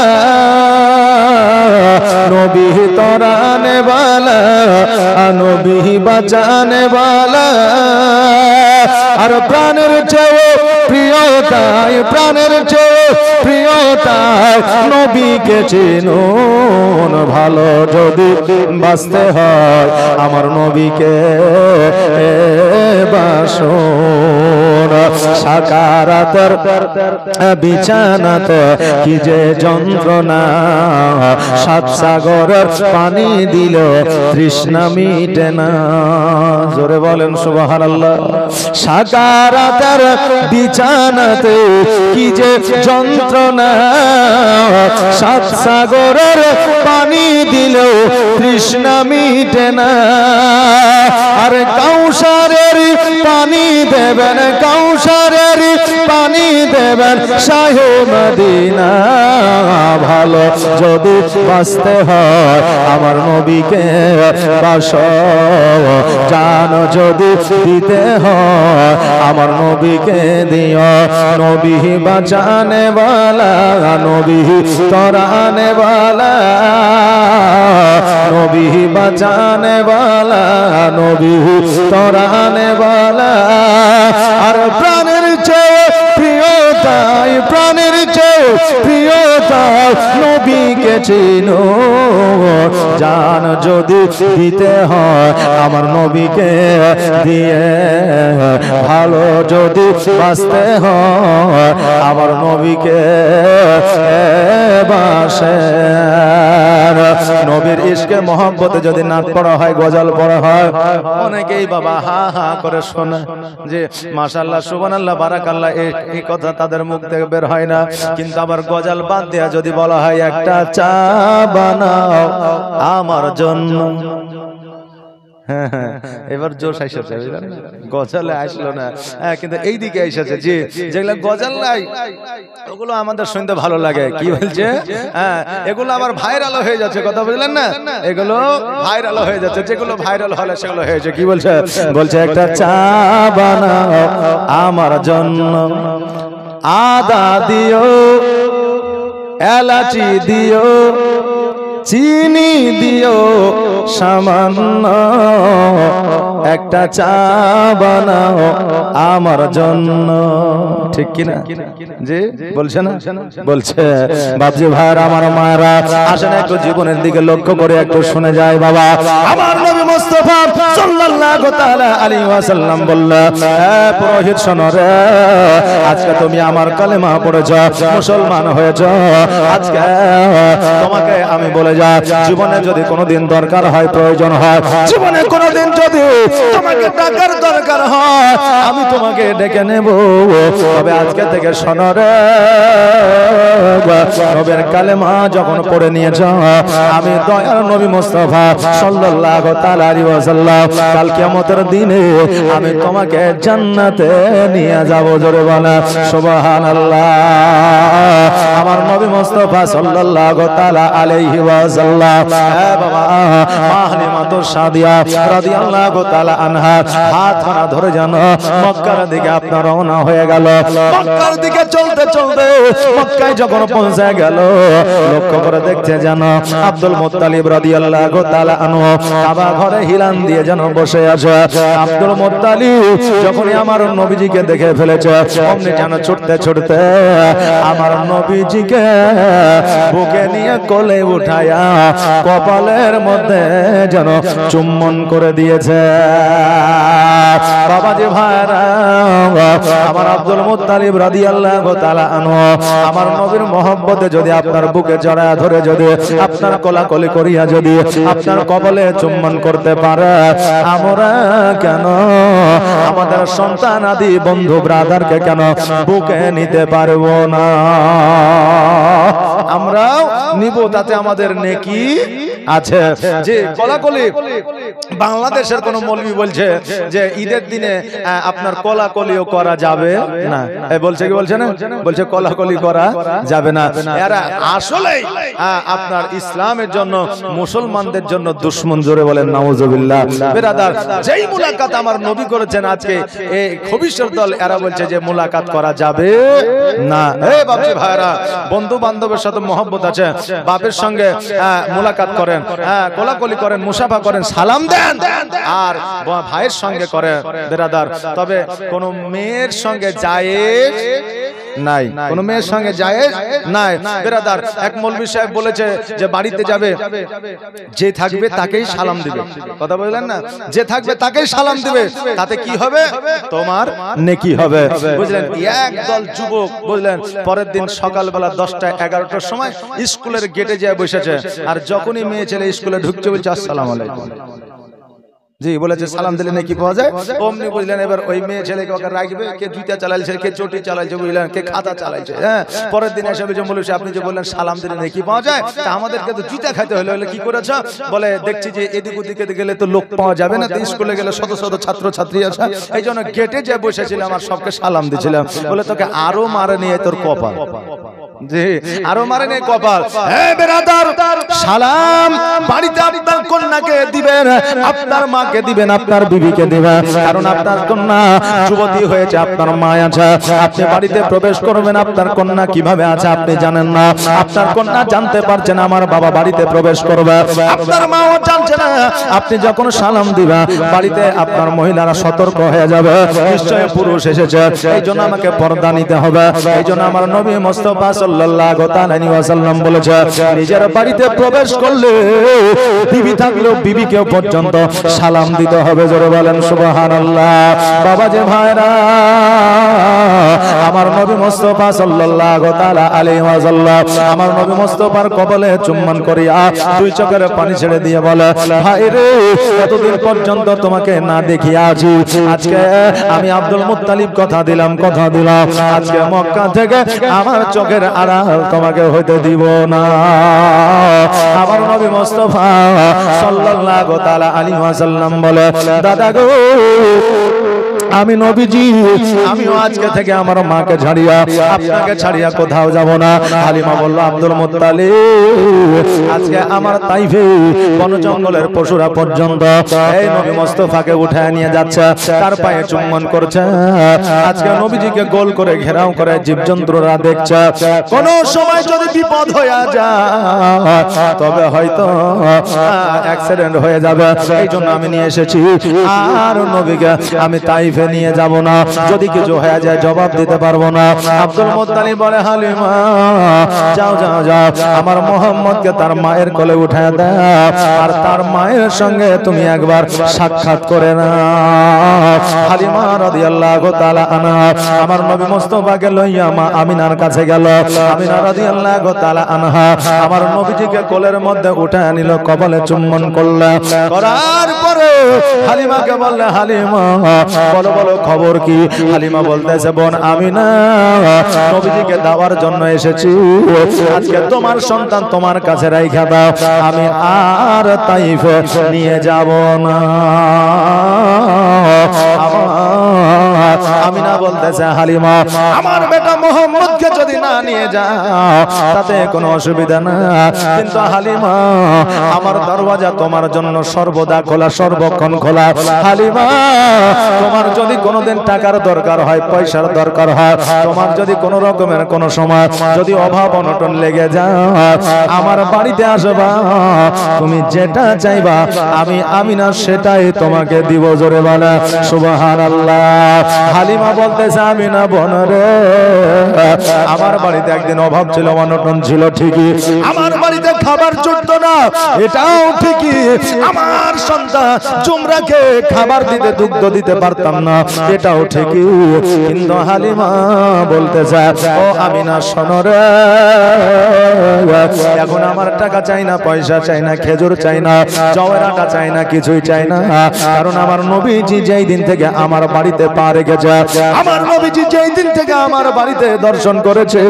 নবী তরানে বালা, নবী বাঁচানে বালা। আর প্রাণের চেয়ে প্রিয়তায়, প্রাণের চেয়ে প্রিয়তায় নবীকে চিনুন। ভালো যদি বাঁচতে হয় আমার নবীকে বাসুন। সাকারাতের বিছানাতে কি যে যন্ত্রণা, সাত সাগরের পানি দিল তৃষ্ণা মিটে না। জোরে বলেন সুবহানাল্লাহ। সাকারাতের বিছানাতে কি যে যন্ত্রণা, সাত সাগরের পানি দিল তৃষ্ণা মিটে না। আর কাউসারের পানি দেবেন, কাউসারের পানি দেবেন শাহে মদিনা। ভালো যদি বাঁচতে হয় আমার নবীকে বাসো, জান যদি দিতে হয় আমার নবীকে দিও। নবী বাঁচানে বালা, নবী তরানে বালা, নবী বাঁচানে বালা, নবী তরানে বালা। আর প্রাণের চেয়ে প্রিয়তায়, প্রাণের চেয়ে প্রিয়তায় নবীকে চিনো, জান যদি দিতে হয় আমার নবীকে দিয়ে। ভালো যদি বাঁচতে হয় আমার নবীকে বাসে। নবীর ইশকে মহব্বতে যদি নাচ পড়া হয়, গজল পড়া হয়, অনেকেই বাবা হা হা করে শোনে যে মাশাআল্লাহ সুবহানাল্লাহ বারাকাল্লাহ, এই কথা তাদের মুখ থেকে বের হয় না। কিন্তু আবার গজল বাদ দেয়া যদি বলা হয় একটা চা বানাও আমার জন্য, এবার জোশ আইসেছে, বুঝলেন না? গজলে আসলো না, কিন্তু এই দিকে এসেছে যে যেগুলো গজল নাই ওগুলো আমাদের শুনতে ভালো লাগে। কি বলছে? এগুলো আবার ভাইরাল হয়ে যাচ্ছে, কথা বুঝলেন না? এগুলো ভাইরাল হয়ে যাচ্ছে, যেগুলো ভাইরাল হলে সেগুলো হয়েছে। কি বলছে? বলছে একটা চা বানাও আমার জন্য, আদা দিও, এলাচি দিও, চিনি দিও সামান্য, একটা চা বানাও আমার জন্য। ঠিক কিনা? জি বলছে না? বলছে। বাপজি ভাই আমার মায়েরা আসেন একটু জীবনের দিকে লক্ষ্য করে একটু শুনে যায় বাবা। আমার নবী মুস্তাফা সাল্লাল্লাহু তাআলা আলাইহি ওয়াসাল্লাম বললেন, হে পুরোহিত শোনো রে, আজকে তুমি আমার কালেমা পড়েছ, মুসলমান হয়েছ, আজকে তোমাকে আমি বলে যাই, জীবনে যদি কোনোদিন দরকার হয়, প্রয়োজন হয়, জীবনে কোনোদিন যদি তোমাকে টাকার দরকার হয়, আমি তোমাকে ডেকে নেব। তবে আজকে থেকে শোনো রে, নবীর কালেমা যখন পড়ে নিয়েছ, আমি দয়ার নবী মুস্তাফা সাল্লাল্লাহু তাআলা আলাইহি ওয়াসাল্লাম কাল কিয়ামতের দিনে আমি তোমাকে জান্নাতে নিয়ে যাব। জোরে বলা সুবহানাল্লাহ। আমার নবী মুস্তাফা সাল্লাল্লাহু তাআলা আলাইহি ওয়াসাল্লাম এ বাবা মা হালিমাতুস সাদিয়া রাদিয়াল্লাহু তাআলা আনহা হাত ধরা ধরে জানো মক্কার দিকে আপনার রওনা হয়ে গেল। মক্কার দিকে চলতে চলতে মক্কায় যখন পৌঁছে গেল, লক্ষ্য করে দেখতে জানো আব্দুল মুত্তালিব রাদিয়াল্লাহু তাআলা আনহু কাবা ঘরে হিলান দিয়ে যেন বসে আছে। আব্দুল মুত্তালিব যখনই আমার নবীজিকে দেখে ফেলেছে, অমনি যেন ছুটতে ছুটতে আমার নবীজিকে বুকে নিয়ে কোলে উঠায়া কপালের মধ্যে যেন চুম্বন করে দিয়েছে। বাবাজি ভাইরা, আমার আব্দুল মুত্তালিব রাদিয়াল্লাহু তাআলা আনহু আমার নবীর মহব্বতে যদি আপনার বুকে জড়ায় ধরে, যদি আপনার কোলাকুলি করিয়া যদি আপনার কপালে চুম্বন করতে পারে, আমরা কেন আমাদের সন্তান আদি বন্ধু ব্রাদারকে কেন বুকে নিতে পারবো না? আমরাও নিব, তাতে আমাদের নেকি আছে। যে কোলাকুলি বাংলাদেশের কোন মৌলবি বলছে যে ঈদের দিনে আপনার কোলাকুলিও করা যাবে না, বলছে কি বলছে না? বলছে কোলাকুলি করা যাবে না। এরা আসলে আপনার ইসলামের জন্য, মুসলমানদের জন্য দুশমন। জোরে বলেন নাউজুবিল্লাহ। বেরাদার, যেই মুলাকাত আমার নবী করেছেন আজকে এই খবিশের দল এরা বলছে যে মুলাকাত করা যাবে না। এই বাপজি ভাইরা, বন্ধু বান্ধবের সাথে মহব্বত আছে, বাপের সঙ্গে মুলাকাত করেন, কোলাকুলি করেন, মুসাফা করেন, সালাম দেন, আর ভাইয়ের সঙ্গে করেন বেরাদার। তবে কোন মেয়ের সঙ্গে জায়েজ নাই, কোন মেয়ের সঙ্গে জায়েজ নাই বেরাদার। এক মৌলভী সাহেব বলেছে যে বাড়িতে যাবে, যে থাকবে তাকেই সালাম দিবে। কথা বললেন না? যে থাকবে তাকেই সালাম দিবে, তাতে কি হবে? তোমার নেকি হবে। বুঝলেন? একদল যুবক বুঝলেন পরের দিন সকালবেলা 10টা 11টার সময় স্কুলের গেটে যায় বসেছে, আর যখনই মেয়ে ছেলে স্কুলে ঢুকছে বলছে আসসালামু আলাইকুম। জি বলেছে সালাম দিলে নাকি পাওয়া যায়। অমনি বুঝলেন এবার ওই মেয়ে ছেলেকে ওকে রাখবে, কে জুতা চালাইছে, কে চটি চালাইছে, বুঝলেন, কে খাতা চালাইছে। হ্যাঁ, পরের দিন এসে বলেছে আপনি যে বললেন সালাম দিলে নাকি পাওয়া যায়, তা আমাদেরকে তো জুতা খাইতে হলো। কি করেছ? বলে দেখছি যে এদিক ওদিকে গেলে তো লোক পাওয়া যাবে না, তো স্কুলে গেলে শত শত ছাত্র ছাত্রী আছে, এই জন্য গেটে যে বসেছিলাম আর সবকে সালাম দিছিলাম। বলে তোকে আরো মারে নিয়ে তোর কপাল। জি, আরো মারে নেই কপাল। হে বেরাদার, সালাম বাড়িতে আপনার কন্যাকে দিবেন, আপনার মাকে দিবেন, আপনার বিবিকে দিবেন, কারণ আপনার কন্যা যুবতী হয়েছে, আপনার মা আছে। আপনি বাড়িতে প্রবেশ করবেন, আপনার কন্যা কিভাবে আছে আপনি জানেন না। আপনার কন্যা জানতে পারছেন আমার বাবা বাড়িতে প্রবেশ করবে, আপনার মাও জানছে না। আপনি যখন সালাম দিবেন বাড়িতে আপনার মহিলারা সতর্ক হয়ে যাবে, নিশ্চয় পুরুষ এসেছে, এই জন্য আমাকে পর্দা নিতে হবে। এই জন্য আমার নবী মুস্তাফা সাল্লাল্লাহু তাআলা আলাইহি ওয়াসাল্লাম বলেছে, নিজের বাড়িতে প্রবেশ করলে বিবি থাকলেও বিবিকেও পর্যন্ত সালাম দিতে হবে। জোরে বলেন সুবহানাল্লাহ। বাবাজি ভাইরা, আমার নবী মুস্তাফা সাল্লাল্লাহু তাআলা আলাইহি ওয়াসাল্লাম আমার নবী মুস্তাফার কপালে চুম্বন করিয়া দুই চোখের পানি ছেড়ে দিয়ে বলে, ভাই রে, এতদিন পর্যন্ত তোমাকে না দেখিয়া আছি, আজকে আমি আব্দুল মুত্তালিব কথা দিলাম, আজকে মক্কা থেকে আমার চোখের আড়াল তোমাকে হইতে দিব না। আমার নবী মুস্তাফা সাল্লাল্লাহু তাআলা আলাইহি ওয়াসাল্লাম বলে, দাদা গো, আমি নবীজি, আমিও আজকে থেকে আমার মাকে ছাড়িয়া আপনাকে ছাড়িয়া কোথাও যাব না। হালিমা বলল, আব্দুল মুত্তালিব, আজকে আমার তাইফে বন জঙ্গলের পশুরা পর্যন্ত এই নবী মুস্তাফাকে উঠায় নিয়ে যাচ্ছে, তার পায়ে চুম্বন করছে। আজকে নবীজিকে গোল করে ঘেরাও করে জীবজন্তুরা দেখছে, কোনো সময় যদি বিপদ হয়ে যায় তবে হয়তো অ্যাক্সিডেন্ট হয়ে যাবে, এই জন্য আমি নিয়ে এসেছি। আর নবীকে আমি তাইফে নিয়ে যাব না, যদি কিছু হয়ে যায় জবাব দিতে পারবো না। আব্দুল মুত্তালিব বলে, হালিমা যাও যাও যাও, আমার মুহাম্মদকে তার মায়ের কোলে উঠায় দাও আর তার মায়ের সঙ্গে তুমি একবার সাক্ষাৎ করে না। হালিমা রাদিয়াল্লাহু তাআলা আনহা আমার নবী মুস্তাফাকে লইয়া মা আমিনার কাছে গেল। আমিনা রাদিয়াল্লাহু তাআলা আনহা আমার নবীজিকে কোলের মধ্যে উঠায় নিল, কপালে চুম্বন করলেন। করার পরে হালিমাকে বললে, হালিমা বলো বলো খবর কি? হালিমা বলতেছে, বোন আমিনা, নবীজিকে দেওয়ার জন্য এসেছি, আজকে তোমার সন্তান তোমার কাছে রাইখা দাও, আমি আর তাইফে নিয়ে যাব না। আমিনা বলতেছে, হালিমা আমার বেটা মুহাম্মদকে যদি না নিয়ে যাও তাতে কোনো অসুবিধা না, কিন্তু হালিমা আমার দরওয়াজা তোমার জন্য সর্বদা খোলা, সর্বক্ষণ খোলা। হালিমা তোমার যদি কোনোদিন টাকার দরকার হয়, পয়সার দরকার হয়, তোমার যদি কোনো রকমের কোনো সময় যদি অভাব অনটন লেগে যায়, আমার বাড়িতে আসবা, তুমি যেটা চাইবা আমি আমিনা সেটাই তোমাকে দিব। জোরে বলা সুবহানাল্লাহ। হালিমা বলতেছে, আমিনা বোন রে, আমার বাড়িতে একদিন অভাব ছিল, অনটন ছিল ঠিকই, আমার বাড়িতে খাবার জুটতো না এটাও ঠিকই, আমার সন্তান জুমরাকে খাবার দিতে দুগ্ধ দিতে পারতাম না এটাও ঠিকই, কিন্তু হালিমা বলতে চায়, ও আমিনা শোনো রে, এখন আমার টাকা চাই না, পয়সা চাই না, খেজুর চাই না, জওয়ার আটা চাই না, কিছুই চাই না, কারণ আমার নবীজি যেই দিন থেকে আমার বাড়িতে পা রেখেছে, আমার নবীজি যেই দিন থেকে আমার বাড়িতে দর্শন করেছে,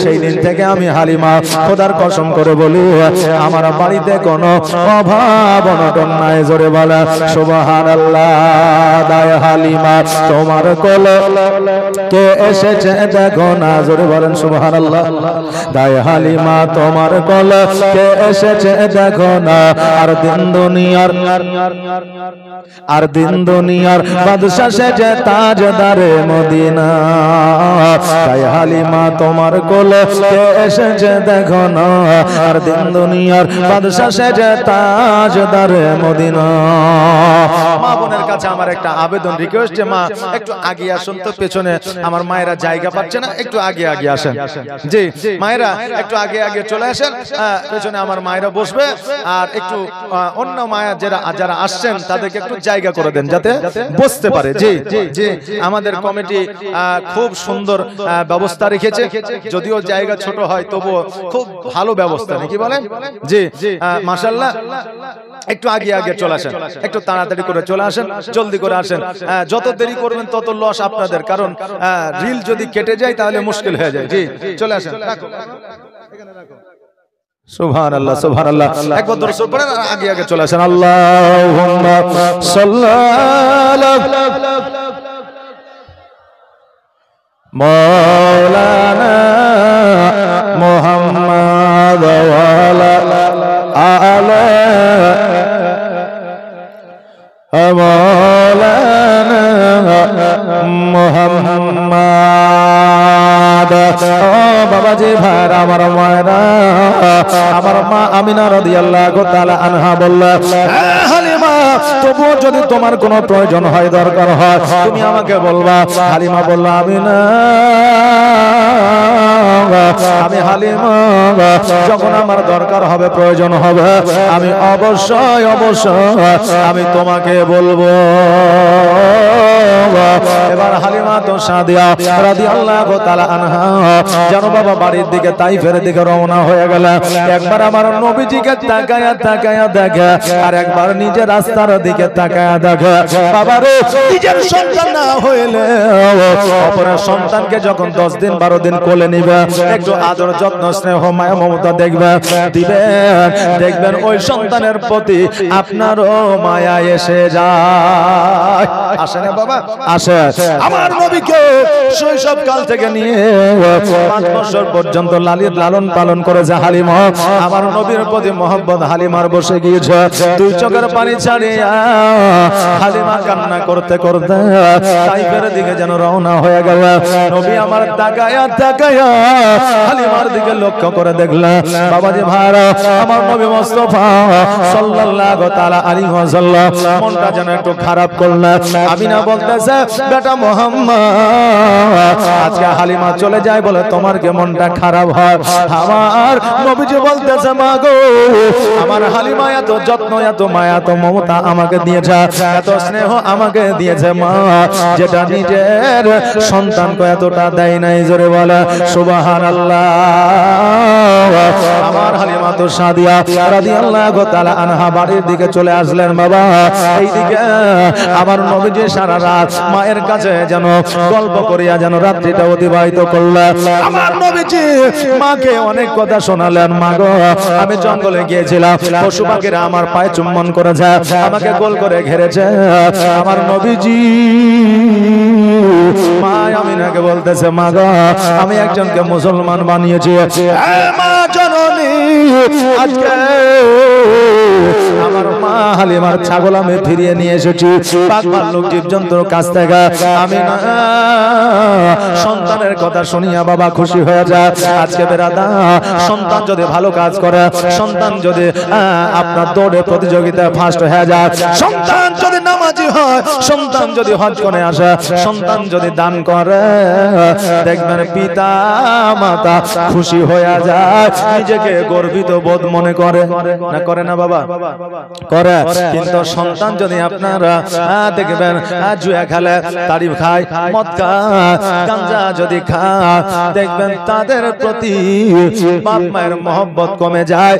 সেই দিন থেকে আমি হালিমা খোদার কসম করে বলি আমার বাড়িতে কোনো অভাব অনটন নাই। জোরে বলা সুবহানাল্লাহ। দায় হালিমা তোমার কোলে কে এসেছে দেখো না, জোরে বলেন সুবহানাল্লাহ। দায় হালিমা তোমার কোলে কে এসেছে দেখো না, আর দিন দুনিয়ার বাদশা সেজে তাজদারে মদিনা। দায় হালিমা তোমার কোলে কে এসেছে দেখো না, আর দিন দুনিয়ার বাদশা সেজে তাজদারে মদিনা। মা বোনের কাছে আমার একটা আবেদন, রিকোয়েস্ট, মা একটু আগে আসুন তো, পেছনে আমার মায়েরা জায়গা পাচ্ছে না, একটু আগে আগে আসেন। জি মায়েরা একটু আগে আগে চলে আসেন, পেছনে আমার মায়েরা বসবে, আর একটু অন্য মায়া যারা আসছেন তাদেরকে একটু জায়গা করে দেন যাতে বসতে পারে। জি জি আমাদের কমিটি খুব সুন্দর ব্যবস্থা রেখেছে, যদিও জায়গা ছোট হয় তবুও খুব ভালো ব্যবস্থা, নাকি বলেন? জি মাশাআল্লাহ। একটু আগে আগে চলে আসেন, একটু তাড়াতাড়ি করে চলে আসেন, জলদি করে আসেন, যত দেরি করবেন তত লস আপনাদের, কারণ রিল যদি কেটে যায় তাহলে মুশকিল হয়ে যায়। জি চলে আসেন, সুবহানাল্লাহ সুবহানাল্লাহ। একবার দরুদ পড়েন আর আগে আগে চলে আসেন। আল্লাহুম্মা সাল্লাল্লাহু মাওলানা মুহাম্মাদ ওয়া আলা আলা মাওলানা মুহাম্মাদ। ও বাবাজি ভাইরা, আমার মায়েরা, আমার মা আমিনা রাদিয়াল্লাহু তাআলা আনহা বললেন, হালিমা তবুও যদি তোমার কোনো প্রয়োজন হয়, দরকার হয়, তুমি আমাকে বলবা। হালিমা বলল, আমিনা আমি হালিমা যখন আমার দরকার হবে, প্রয়োজন হবে, আমি অবশ্যই আমি তোমাকে বলবো। এবার হালিমা তো সাদিয়া রাদিয়াল্লাহু তাআলা আনহা জানো বাবা বাড়ির দিকে, তাইফের দিকে রওনা হয়ে গেল। একবার আমার নবীজিকে তাকায়া দেখে, আর একবার নিজের রাস্তার দিকে তাকায়া দেখে। বাবারে, নিজের সন্তান না হইলে অপরের সন্তানকে যখন 10 দিন 12 দিন কোলে নিবে, একটু আদর যত্ন স্নেহ মায়া মমতা দেখবেন ওই সন্তানের প্রতি আপনারও মায়া এসে যায়। আসে না বাবা? আসে। আমার নবীকে শৈশব কাল থেকে নিয়ে 5 বছর পর্যন্ত লালন পালন করেছে হালিমা। আমার নবীর প্রতি মহব্বত হালিমার বসে গিয়েছে, দুই চোখের পানি ছাড়ে নিয়া হালিমা কান্না করতে করতে তাইফের দিকে যেন রওনা হয়ে গেল। নবী আমার তাকায়া তাকায়া হালিমার দিকে লক্ষ্য করে দেখলেন, বাবাজি ভাইরা, আমার নবী মুস্তাফা সাল্লাল্লাহু তাআলা আলাইহি ওয়াসাল্লাম মনটা যেন একটু খারাপ করলেন। আমিনা বলতেছে, বেটা মুহাম্মদ, আজকে হালিমা চলে যায় বলে তোমার কি মনটা খারাপ হয়? আমার নবীজি বলতেছে, মা গো, আমার হালিমা এত যত্ন, এত মায়া, এত মমতা আমাকে দিয়েছে, এত স্নেহ আমাকে দিয়েছে মা, যেটা নিজের সন্তানকে এতটা দেয় নাই। জোরে বলে সুবহানাল্লাহ। আমার হালিমা তো সাদিয়া রাদিয়াল্লাহু তাআলা আনহা বাড়ির দিকে চলে আসলেন। বাবা, এইদিকে আমার নবীজি সারা রাত মায়ের কাছে যেন গল্প করিয়া যেন রাত্রিটা অতিবাহিত করলেন। আমার নবীজি মাকে অনেক কথা শোনালেন। মা গো, আমি জঙ্গলে গিয়েছিলাম, পশু পাখিরা আমার পায়ে চুম্বন করেছে, আমাকে গোল করে ঘেরেছে। আমার নবীজি মা আমিনাকে বলতেছে, মা গো, আমি একজনকে মুসলমান বানিয়েছি। মা জননী, আজকে আমার মা হালিমার ছাগল আমি ফিরিয়ে নিয়ে এসেছি পাক ভাল্লুক জীবজন্তুর কাছ থেকে। আমি না সন্তানের কথা শুনিয়া বাবা খুশি হয়ে যায়। আজকে বেরাদা, সন্তান যদি ভালো কাজ করে, সন্তান যদি আপনার দৌড়ে প্রতিযোগিতায় ফার্স্ট হয়ে যায়, সন্তান যদি নামাজি হয়, সন্তান যদি হজ করে আসে, সন্তান যদি দান করে, দেখবেন পিতা মাতা খুশি হয়ে যায়, নিজেকে গর্বিত বোধ মনে করে না, করে না বাবা? করে। কিন্তু সন্তান যদি আপনারা দেখবেন জুয়া খেলে, তাড়ি খায়, মদ খায়, গাঁজা যদি খায়, দেখবেন তাদের প্রতি বাপ মায়ের মহব্বত কমে যায়।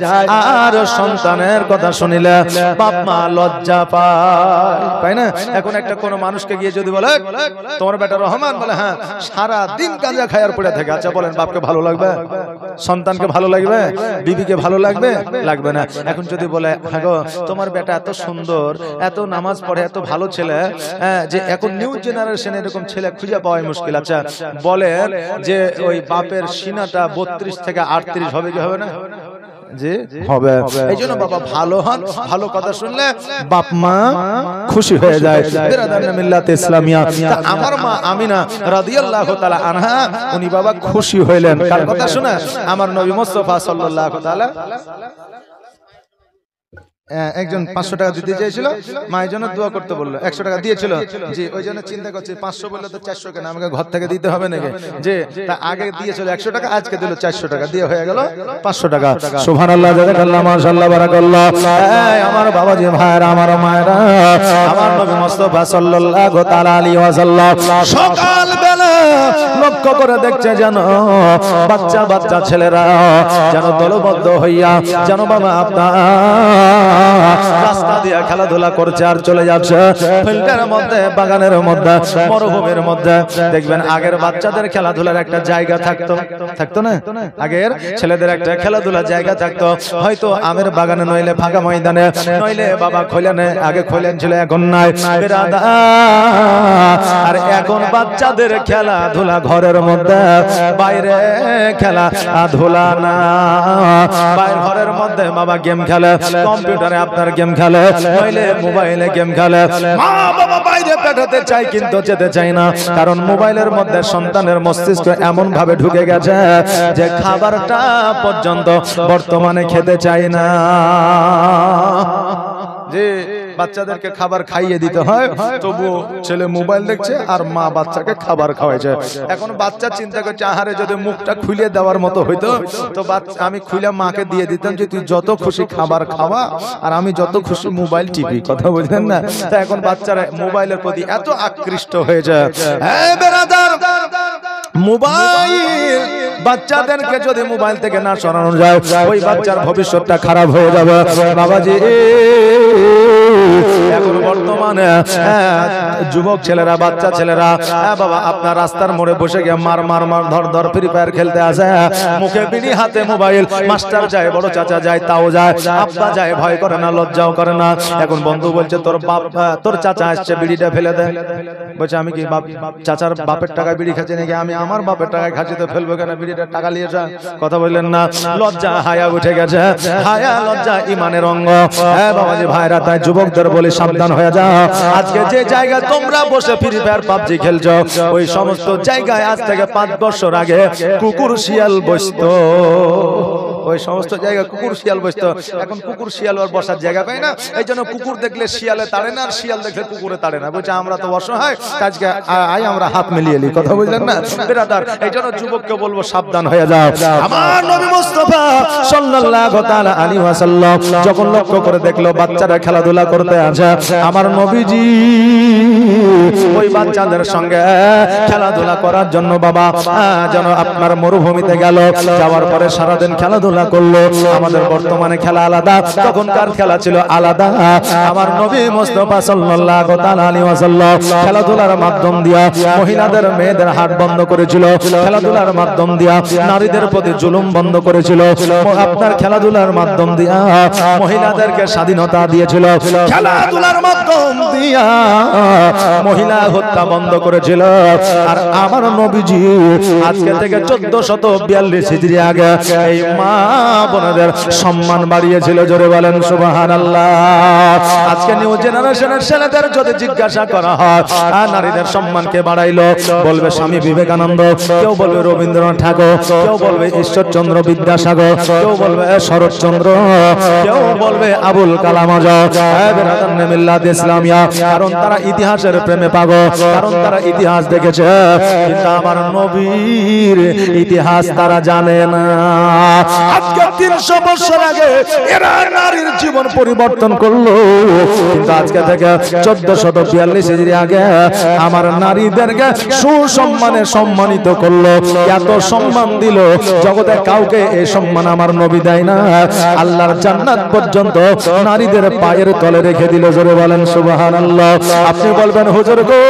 আর সন্তানের কথা শুনিলে বাপ মা লজ্জা পায় না? এখন একটা কোন মানুষকে গিয়ে যদি বলে, তোমার বেটা রহমান, বলে হ্যাঁ, সারা দিন গাঁজা খায়ার পড়ে থাকে, আচ্ছা বলেন বাপকে ভালো লাগবে? সন্তানকে ভালো লাগবে? বিবিকে ভালো লাগবে? লাগবে না। এখন যদি বলে, হ্যাঁ গো, তোমার বেটা এত সুন্দর, এত নামাজ পড়ে, এত ভালো ছেলে, যে এখন নিউ জেনারেশন এরকম ছেলে খুঁজে পাওয়াই মুশকিল, আচ্ছা বলেন যে ওই বাপের সিনাটা 32 থেকে 38 হবে কি হবে না? জি হবে। এই জন্য বাবা ভালো হন, ভালো কথা শুনলে বাপ মা খুশি হয়ে যায়। বিরাদার মিল্লাতে ইসলামিয়া, আমার মা আমিনা রাদিয়াল্লাহু তাআলা আনহা, উনি বাবা খুশি হইলেন কার কথা শুনে? আমার নবী মুস্তাফা সাল্লাল্লাহু তাআলা। একজন 500 টাকা দিতে চাইছিল, মায়ের জন্য দোয়া করতে বললো, 100 টাকা দিয়েছিল। জি, ওই জন্য চিন্তা করছি 500 বললে তো 400 কেন, আমাকে ঘর থেকে দিতে হবে নাকি? যে তা আগে দিয়েছিল 100 টাকা, আজকে দিল 400 টাকা, দিয়ে হয়ে গেল 500 টাকা। সুবহানাল্লাহ, জাযাকাল্লাহ, মাশাআল্লাহ, বারাকাল্লাহ। আমার বাবাজি ভাইরা, আমার মায়েরা, আমার নবী মুস্তাফা সাল্লাল্লাহু তাআলা আলাইহি ওয়াসাল্লাম সকাল বেলা লক্ষ্য করে দেখছে যেন বাচ্চা বাচ্চা ছেলেরা যেন দলবদ্ধ হইয়া যেন বাবা আপনার রাস্তা দিয়ে খেলাধুলা করছে আর চলে যাচ্ছে ফিল্ডের মধ্যে, বাগানের মধ্যে, মরুভূমির মধ্যে। দেখবেন আগের বাচ্চাদের খেলাধুলার একটা জায়গা থাকতো না? আগের ছেলেদের একটা খেলাধুলার জায়গা থাকতো, হয়তো আমের বাগানে, নইলে ফাঁকা ময়দানে, নইলে বাবা খোলেনে, আগে খোলেন ছিল, এখন নাই। আর এখন বাচ্চাদের খেলাধুলা ঘরের মধ্যে, বাইরে খেলাধুলা না। বাইরে ঘরের মধ্যে বাবা গেম খেলে, কম্পিউটারে আপনার গেম খেলে, নইলে মোবাইলে গেম খেলে। মা বাবা বাইরে পাঠাতে চাই কিন্তু যেতে চাই না, কারণ মোবাইলের মধ্যে সন্তানের মস্তিষ্ক এমন ভাবে ঢুকে গেছে যে খাবারটা পর্যন্ত বর্তমানে খেতে চাই না। যে বাচ্চাদেরকে খাবার খাইয়ে দিতে হয়, তবু ছেলে মোবাইল দেখছে আর মা বাচ্চাকে খাবার খাওয়াইছে। এখন বাচ্চা চিন্তা করছে, আহারে যদি মুখটা খুলে দেওয়ার মতো হইতো তো আমি খুলে মাকে দিয়ে দিতাম যে তুই যত খুশি খাবার খাওয়া আর আমি যত খুশি মোবাইল টিপি। কথা বুঝলেন না? তা এখন বাচ্চারা মোবাইলের প্রতি এত আকৃষ্ট হয়ে যায়। হ্যাঁ বেরাদার, মোবাইল বাচ্চাদেরকে যদি মোবাইল থেকে না সরানো যায়, ওই বাচ্চার ভবিষ্যৎটা খারাপ হয়ে যাবে। বাবাজি, এখন বর্তমানে যুবক ছেলেরা, বাচ্চা ছেলেরা, বাবা আপনার রাস্তার মোড়ে বসে গিয়ে মার মার মার ধর ধর ফ্রি ফায়ার খেলতে আসে, মুখে বিড়ি, হাতে মোবাইল। মাস্টার যায়, বড় চাচা যায়, তাও যায়, আব্বা যায়, ভয় করে না, লজ্জাও করে না। এখন বন্ধু বলছে, তোর বাপ, তোর চাচা আসছে, বিড়িটা ফেলে দে। বলছে, আমি কি চাচার বাপের টাকায় বিড়ি খাচ্ছি নাকি? আমি আমার বাপের টাকায় খাচ্ছি, তো ফেলবো কেন? বিড়িটা টাকা নিয়ে যা। কথা বললেন না? লজ্জা হায়া উঠে গেছে। হায়া লজ্জা ইমানের অঙ্গ। হ্যাঁ বাবাজি ভাইরা, তাই যুবকদের যুবকদের বলি সাবধান হয়ে যাও। আজকে যে জায়গায় তোমরা বসে ফ্রি ফায়ার পাবজি খেলছো, ওই সমস্ত জায়গায় আজ থেকে 5 বছর আগে কুকুর শিয়াল বসতো। ওই সমস্ত জায়গায় কুকুর শিয়াল বসতো। এখন কুকুর শিয়াল আর বসার জায়গা পায় না, এই জন্য কুকুর দেখলে শিয়ালে তাড়ে না, আর শিয়াল দেখলে কুকুরে তাড়ে না। বলছে আমরা তো অসহায়, আজকে আই আমরা হাত মিলিয়ে নি। কথা বুঝলেন না বিরাদার? এই জন্য যুবককে বলবো সাবধান হয়ে যাও। আমার নবী মুস্তাফা সাল্লাল্লাহু তাআলা আলাইহি ওয়াসাল্লাম যখন লক্ষ্য করে দেখলো বাচ্চারা খেলাধুলা করতে আছে, আমার নবীজি ওই বাচ্চাদের সঙ্গে খেলাধুলা করার জন্য বাবা যেন আপনার মরুভূমিতে গেল। যাওয়ার পরে সারাদিন খেলাধুলা করলো। আমাদের বর্তমানে খেলা আলাদা, তখনকার খেলা ছিল আলাদা। আমার নবী মুস্তাফা সাল্লাল্লাহু তাআলা আলাইহি ওয়াসাল্লাম খেলাধুলার মাধ্যম দিয়া মহিলাদের মেয়েদের হাট বন্ধ করেছিল, খেলাধুলার মাধ্যম দিয়া নারীদের প্রতি জুলুম বন্ধ করেছিল, আপনার খেলাধুলার মাধ্যম দিয়া মহিলাদেরকে স্বাধীনতা দিয়েছিল, খেলাধুলার মাধ্যম দিয়া মহিলা হত্যা বন্ধ করেছিল। আর আমার নবীজি আজকে থেকে 1442 হিজরি আগে এই মা বোনদের সম্মান বাড়িয়েছিল। জোরে বলেন সুবহানাল্লাহ। আজকে নিউ জেনারেশনের ছেলেদের যদি জিজ্ঞাসা করা হয় নারীদের সম্মানকে বাড়াইলো, বলবে স্বামী বিবেকানন্দ, কেউ বলবে রবীন্দ্রনাথ ঠাকুর, কেউ বলবে ঈশ্বরচন্দ্র বিদ্যাসাগর, কেউ বলবে শরৎচন্দ্র, কেউ বলবে আবুল কালাম আজাদ। মিল্লাত ইসলামিয়া, কারণ তারা ইতিহাসের প্রেমে পাগল, কারণ তারা ইতিহাস দেখেছে, কিন্তু আমার নবীর ইতিহাস তারা জানে না। আজকে 300 বছর আগে এরা নারীর জীবন পরিবর্তন করলো, কিন্তু আজকে থেকে 1442 হিজরি আগে আমার নারীদেরকে সুসম্মানে সম্মানিত করলো। এত সম্মান দিল, জগতে কাউকে এই সম্মান আমার নবী দেয় না। আল্লাহর জান্নাত পর্যন্ত নারীদের পায়ের তলে রেখে দিল। জোরে বলেন সুবহানাল্লাহ। আপনি বলবেন হুজুর গো,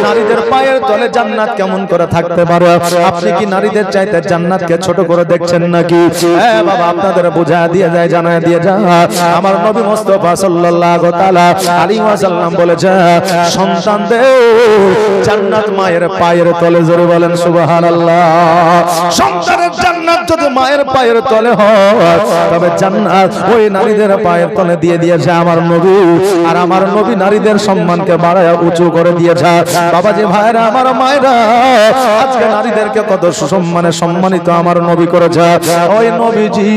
নারীদের পায়ের তলে জান্নাত কেমন করে থাকতে পারে? আপনি কি নারীদের চাইতে জান্নাতকে ছোট করে দেখছেন নাকি? হ্যাঁ বাবা, আপনাদের বুঝা দিয়ে যায়, জানায় দিয়ে যায়। আমার নবী মুস্তাফা সাল্লাল্লাহু তাআলা আলাইহি ওয়াসাল্লাম বলেছে, সন্তানদের জান্নাত মায়ের পায়ের তলে। জোরে বলেন সুবহানাল্লাহ। সন্তানের জান্নাত যদি মায়ের পায়ের তলে হয়, তবে জান্নাত ওই নারীদের পায়ের তলে দিয়ে দিয়েছে আমার নবী। আর আমার নবী নারীদের সম্মানকে বাড়ায় উঁচু করে দিয়েছে। বাবাজি ভাইরা, আমার মায়েরা, আজকে নারীদেরকে কত সুসম্মানে সম্মানিত আমার নবী করেছে। ওই নবীজি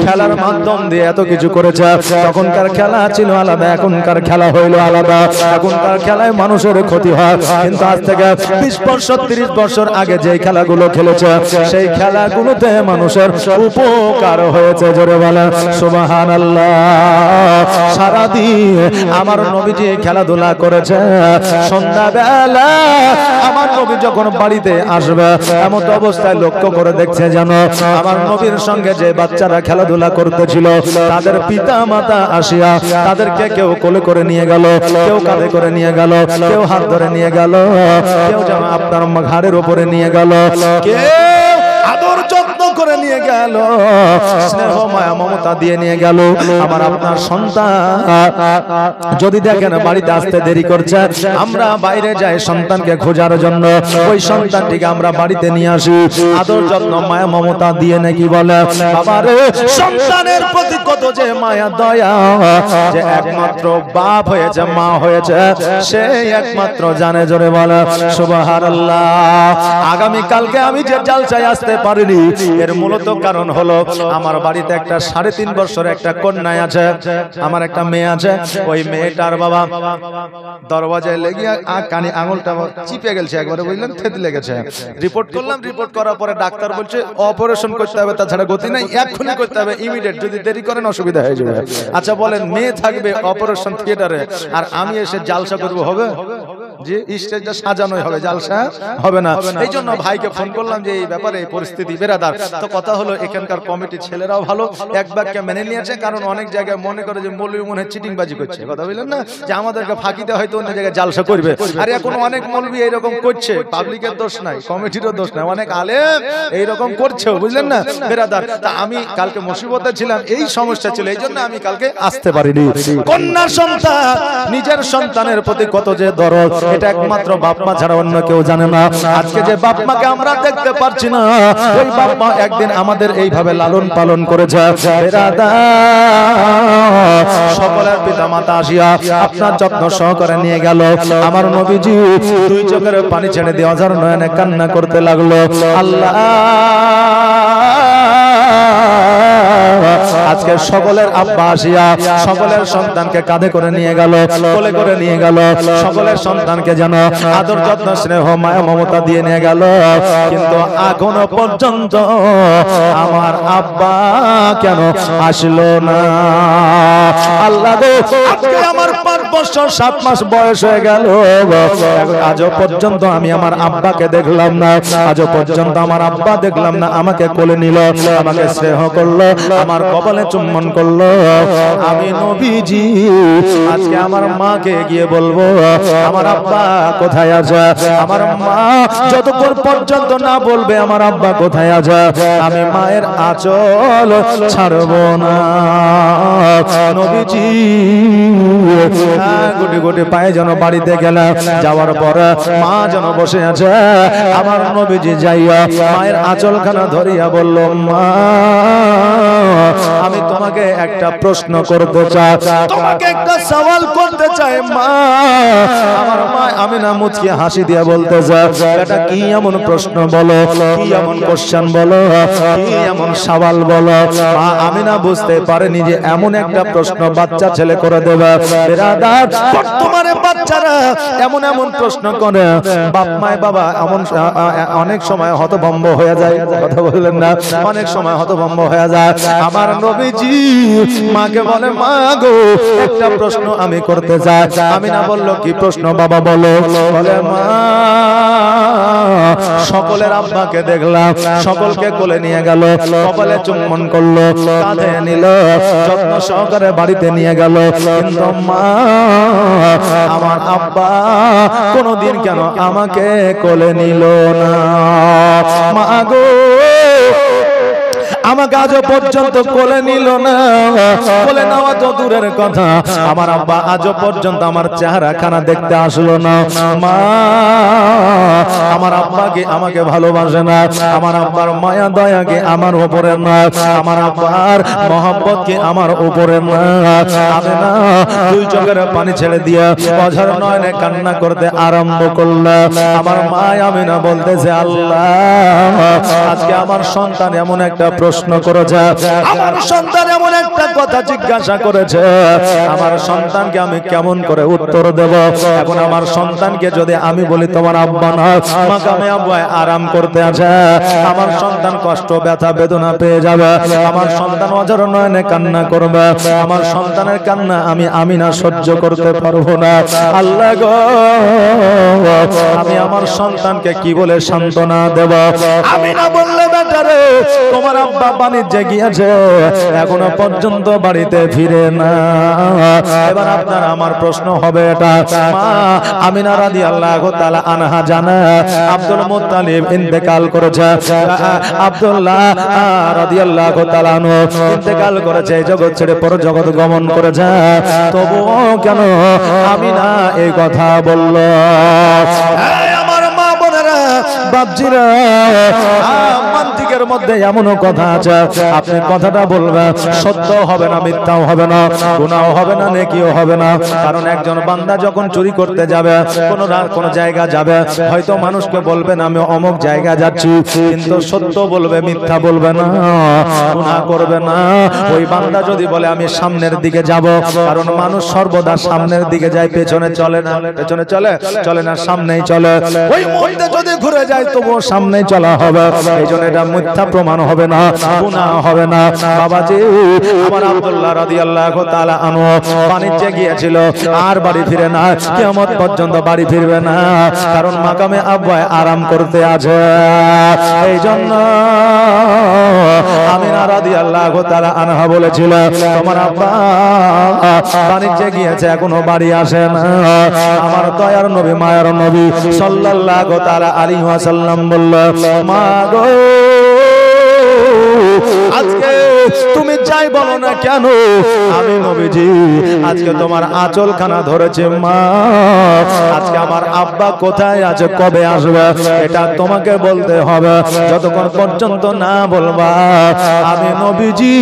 খেলার মাধ্যম দিয়ে এত কিছু করেছে। তখনকার খেলা ছিল আলাদা, এখনকার খেলা হইল আলাদা। এখনকার খেলায় মানুষের ক্ষতি হয়, কিন্তু আজ থেকে 20 বছর 30 বছর আগে যে খেলাগুলো খেলেছে, সেই খেলাগুলোতে মানুষের উপকার হয়েছে। জোরে বলেন সুবহানাল্লাহ। সারাদিন আমার নবীজি খেলাধুলা করেছে। সন্ধ্যাবেলা আমার নবী যখন বাড়িতে আসবে, এমন অবস্থায় লক্ষ্য করে দেখছে যেন আমার নবীর সঙ্গে যে বাচ্চারা খেলাধুলা করতেছিল, তাদের পিতা মাতা আসিয়া তাদেরকে কেউ কোলে করে নিয়ে গেল, কেউ কাঁধে করে নিয়ে গেল, কেউ হাত ধরে নিয়ে গেল, কেউ যেন আপনার ঘাড়ের উপরে নিয়ে গেল, কেউ আদর যত্ন করে নিয়ে গেল, স্নেহ মায়া মমতা দিয়ে নিয়ে গেল। আমার আপনার সন্তান যদি দেখেন বাড়িতে আসতে দেরি করছে, আমরা বাইরে যাই সন্তানকে খোঁজার জন্য, ওই সন্তানটিকে আমরা বাড়িতে নিয়ে আসি, আদর যত্ন মায়া মমতা দিয়ে নাকি বলে বাবারে, সন্তানের প্রতি কত যে মায়া দয়া, যে একমাত্র বাপ হয়েছে, মা হয়েছে, সে একমাত্র জানে। জোরে বলে সুবহানাল্লাহ। আগামী কালকে আমি যে জালসায় আসতে পারিনি, এর মূলত কারণ হলো আমার বাড়িতে একটা 3.5 বছরের একটা কন্যা আছে, আমার একটা মেয়ে আছে। ওই মেয়েটার বাবা দরওয়াজায় লেগে কানে আঙুলটা চিপে গেছে, একবারে বুঝলেন, থেতলে লেগেছে। রিপোর্ট করলাম, রিপোর্ট করার পরে ডাক্তার বলছে অপারেশন করতে হবে, তাছাড়া গতি নাই, এক্ষুনি করতে হবে, ইমিডিয়েট, যদি দেরি করেন অসুবিধা হয়ে যাবে। আচ্ছা বলেন, মেয়ে থাকবে অপারেশন থিয়েটারে, আর আমি এসে জালসা করবো, হবে? যে স্টেজটা সাজানোই হবে, জালসা হবে না। এই জন্য ভাইকে ফোন করলাম যে এই ব্যাপারে এই পরিস্থিতি বেরাদার। তো কথা হলো, এখানকার কমিটির ছেলেরাও ভালো, এক বাক্যে মেনে নিয়েছে, কারণ অনেক জায়গায় মনে করে যে মৌলবি মনে হয় চিটিংবাজি করছে, কথা বললেন না, যে আমাদেরকে ফাঁকিতে হয়তো অন্য জায়গায় জালসা করবে। আর এখন অনেক মৌলবি এইরকম করছে, পাবলিকের দোষ নাই, কমিটিরও দোষ নাই, অনেক আলেম এইরকম করছে, বুঝলেন না বেরাদার। তা আমি কালকে মুসিবতে ছিলাম, এই সমস্যা ছিল, এই জন্য আমি কালকে আসতে পারিনি। কন্যা সন্তান নিজের সন্তানের প্রতি কত যে দরদ, এটা একমাত্র বাপ মা ছাড়া অন্য কেউ জানে না। আজকে যে বাপ মাকে আমরা দেখতে পারছি না, ওই বাপ মা একদিন আমাদের এইভাবে লালন পালন করেছে। সকলের পিতা মাতা আসিয়া আপনার যত্ন সহকারে নিয়ে গেল। আমার নবীজি দুই চোখের পানি ছেড়ে দিয়ে অঝার নয়নে কান্না করতে লাগলো। আল্লাহ, আজকে সকলের আব্বা আসিয়া সকলের সন্তানকে কাঁধে করে নিয়ে গেল, কোলে করে নিয়ে গেল, সকলের সন্তানকে যেন আদর যত্ন স্নেহ মায়া মমতা দিয়ে নিয়ে গেল। কিন্তু এখনো পর্যন্ত আমার আব্বা কেন আসলো না? আল্লাহ গো, আজকে আমার 5 বছর 7 মাস বয়স হয়ে গেল, আজও পর্যন্ত আমি আমার আব্বাকে দেখলাম না। আজও পর্যন্ত আমার আব্বা দেখলাম না আমাকে কোলে নিল, আমাকে স্নেহ করলো, আমার কপালে চুম্বন করলো। আমি নবীজি আজকে আমার মাকে গিয়ে বলবো আমার আব্বা কোথায় আছে? আমার মা যতক্ষণ পর্যন্ত না বলবে আমার আব্বা কোথায় আছে, আমি মায়ের আঁচল ছাড়বো না। নবীজি গুটি গুটি পায়ে যেন বাড়িতে গেলাম, যাওয়ার পর মা যেন বসে আছে। আমার নবীজি যাইয়া মায়ের আঁচলখানা ধরিয়া বলল, মা আমি তোমাকে একটা প্রশ্ন করতে চাই, তোমাকে একটা সওয়াল করতে চাই মা। আমার মা আমিনা মুচকি হাসি দিয়ে বলতে চায়, এটা কি এমন প্রশ্ন বলো, কি এমন কোশ্চেন বলো, কি এমন সওয়াল বলো। মা আমিনা বুঝতে পারেনি যে এমন একটা প্রশ্ন বাচ্চা ছেলে করে দেবে। বিরাদার, বর্তমানে বাচ্চারা এমন এমন প্রশ্ন করে, বাপ মায় বাবা এমন অনেক সময় হতভম্ব হয়ে যায়। কথা বললেন না? অনেক সময় হতভম্ব হয়ে যায়। আমার নবীজি মাকে বলে, মা গো একটা প্রশ্ন আমি করতে চাই। আমিনা বলল, কি প্রশ্ন বাবা বলো? বলে, মা সকলের আব্বাকে দেখলাম, সকলকে কোলে নিয়ে গেল, কপালে চুম্বন করলো, কাঁধে নিল, যত্ন সহকারে বাড়িতে নিয়ে গেল, কিন্তু মা আমার আব্বা কোনদিন কেন আমাকে কোলে নিল না? মা গো আমাকে আজও পর্যন্ত কোলে নিল না। কোলে নেওয়া তো দূরের কথা, আমার আব্বা আজও পর্যন্ত আমার চেহারা খানা দেখতে আসলো না। মা আমার আব্বাকে আমাকে ভালোবাসে না, আমার আব্বার মায়া দয়াকে আমার উপরে না, আমার আব্বার মহব্বত কি আমার উপরে না। আমি না দুই চোখের পানি ছেড়ে দিয়ে অঝর নয়নে কান্না করতে আরম্ভ করলাম। আমার মা আমি না বলতেছে, আল্লাহ আজকে আমার সন্তান এমন একটা প্রশ্ন করেছে, আমার সন্তান এমন একটা কথা জিজ্ঞাসা করেছে, আমার সন্তানকে আমি কেমন করে উত্তর দেব? এখন আমার সন্তানকে যদি আমি বলি তোমার আব্বা না, মাকামে আব্বায় আরাম করতে আছে, আমার সন্তান কষ্ট ব্যথা বেদনা পেয়ে যাবে, আমার সন্তান অঝর নয়নে কান্না করবে, আমার সন্তানের কান্না আমি না সহ্য করতে পারবো না। আল্লাহ গো, আমি আমার সন্তানকে কি বলে সান্ত্বনা দেব? আমি না বললে বেটারে তোমার আব্বা বাণিজ্যে গিয়েছে, এখনো পর্যন্ত বাড়িতে ফিরে না। এবার আপনার আমার প্রশ্ন হবে এটা, মা আমিনা রাদিয়াল্লাহু তাআলা আনহা জানা আব্দুল মুত্তালিব ইন্তেকাল করেছে, আব্দুল্লাহ রাদিয়াল্লাহু তাআলা আনহু ইন্তেকাল করেছে, জগৎ ছেড়ে পর জগৎ গমন করেছে, তবুও কেন আমিনা এই কথা বলল? আমার মা বোনেরা বাপজিরা, মান্তিকের মধ্যে এমনও কথা আছে, আপনি কথাটা বলবেন, সত্য হবে না, মিথ্যাও হবে না, গুনাহও হবে না, নেকিও হবে না। কারণ একজন বান্দা যখন চুরি করতে যাবে, কোন জায়গা যাবে, হয়তো মানুষকে বলবেন আমি অমুক জায়গা যাচ্ছি, কিন্তু সত্য বলবে, মিথ্যা বলবে না, গুনাহ করবে না। ওই বান্দা যদি বলে আমি সামনের দিকে যাব, কারণ মানুষ সর্বদা সামনের দিকে যায়, পেছনে চলে না, পেছনে চলে না, সামনেই চলে। ওই মুহূর্তে যদি ঘুরে যায় তবুও সামনেই চলা হবে, এই জন্য এটা মিথ্যা প্রমাণ হবে না, গুনাহ হবে না। বাবাজি আমার আব্দুল্লাহ রাদিয়াল্লাহু তাআলা আনহু বাণিজ্যে গিয়েছিল, আর বাড়ি ফিরে না, কিয়ামত পর্যন্ত বাড়ি ফিরবে না, কারণ মাকামে আব্বায় আরাম করতে আছে। এই জন্য আমিনা রাদিয়াল্লাহু তাআলা আনহা বলেছিল, তোমার আব্বা বাণিজ্যে গিয়েছে, এখনো বাড়ি আসে না। আমার দয়ার নবী মায়ার নবী সাল্লাল্লাহু তাআলা আলাইহি ওয়াসাল্লাম বলল, মা গো আজকে তুমি যাই বলো না কেন আমি নবীজি আজকে তোমার আঁচলখানা ধরেছে মা। আজকে আমার আব্বা কোথায় আছে, কবে আসবে এটা তোমাকে বলতে হবে। যতক্ষণ পর্যন্ত না বলবা আমি নবীজি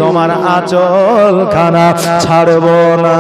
তোমার আঁচলখানা ছাড়বো না।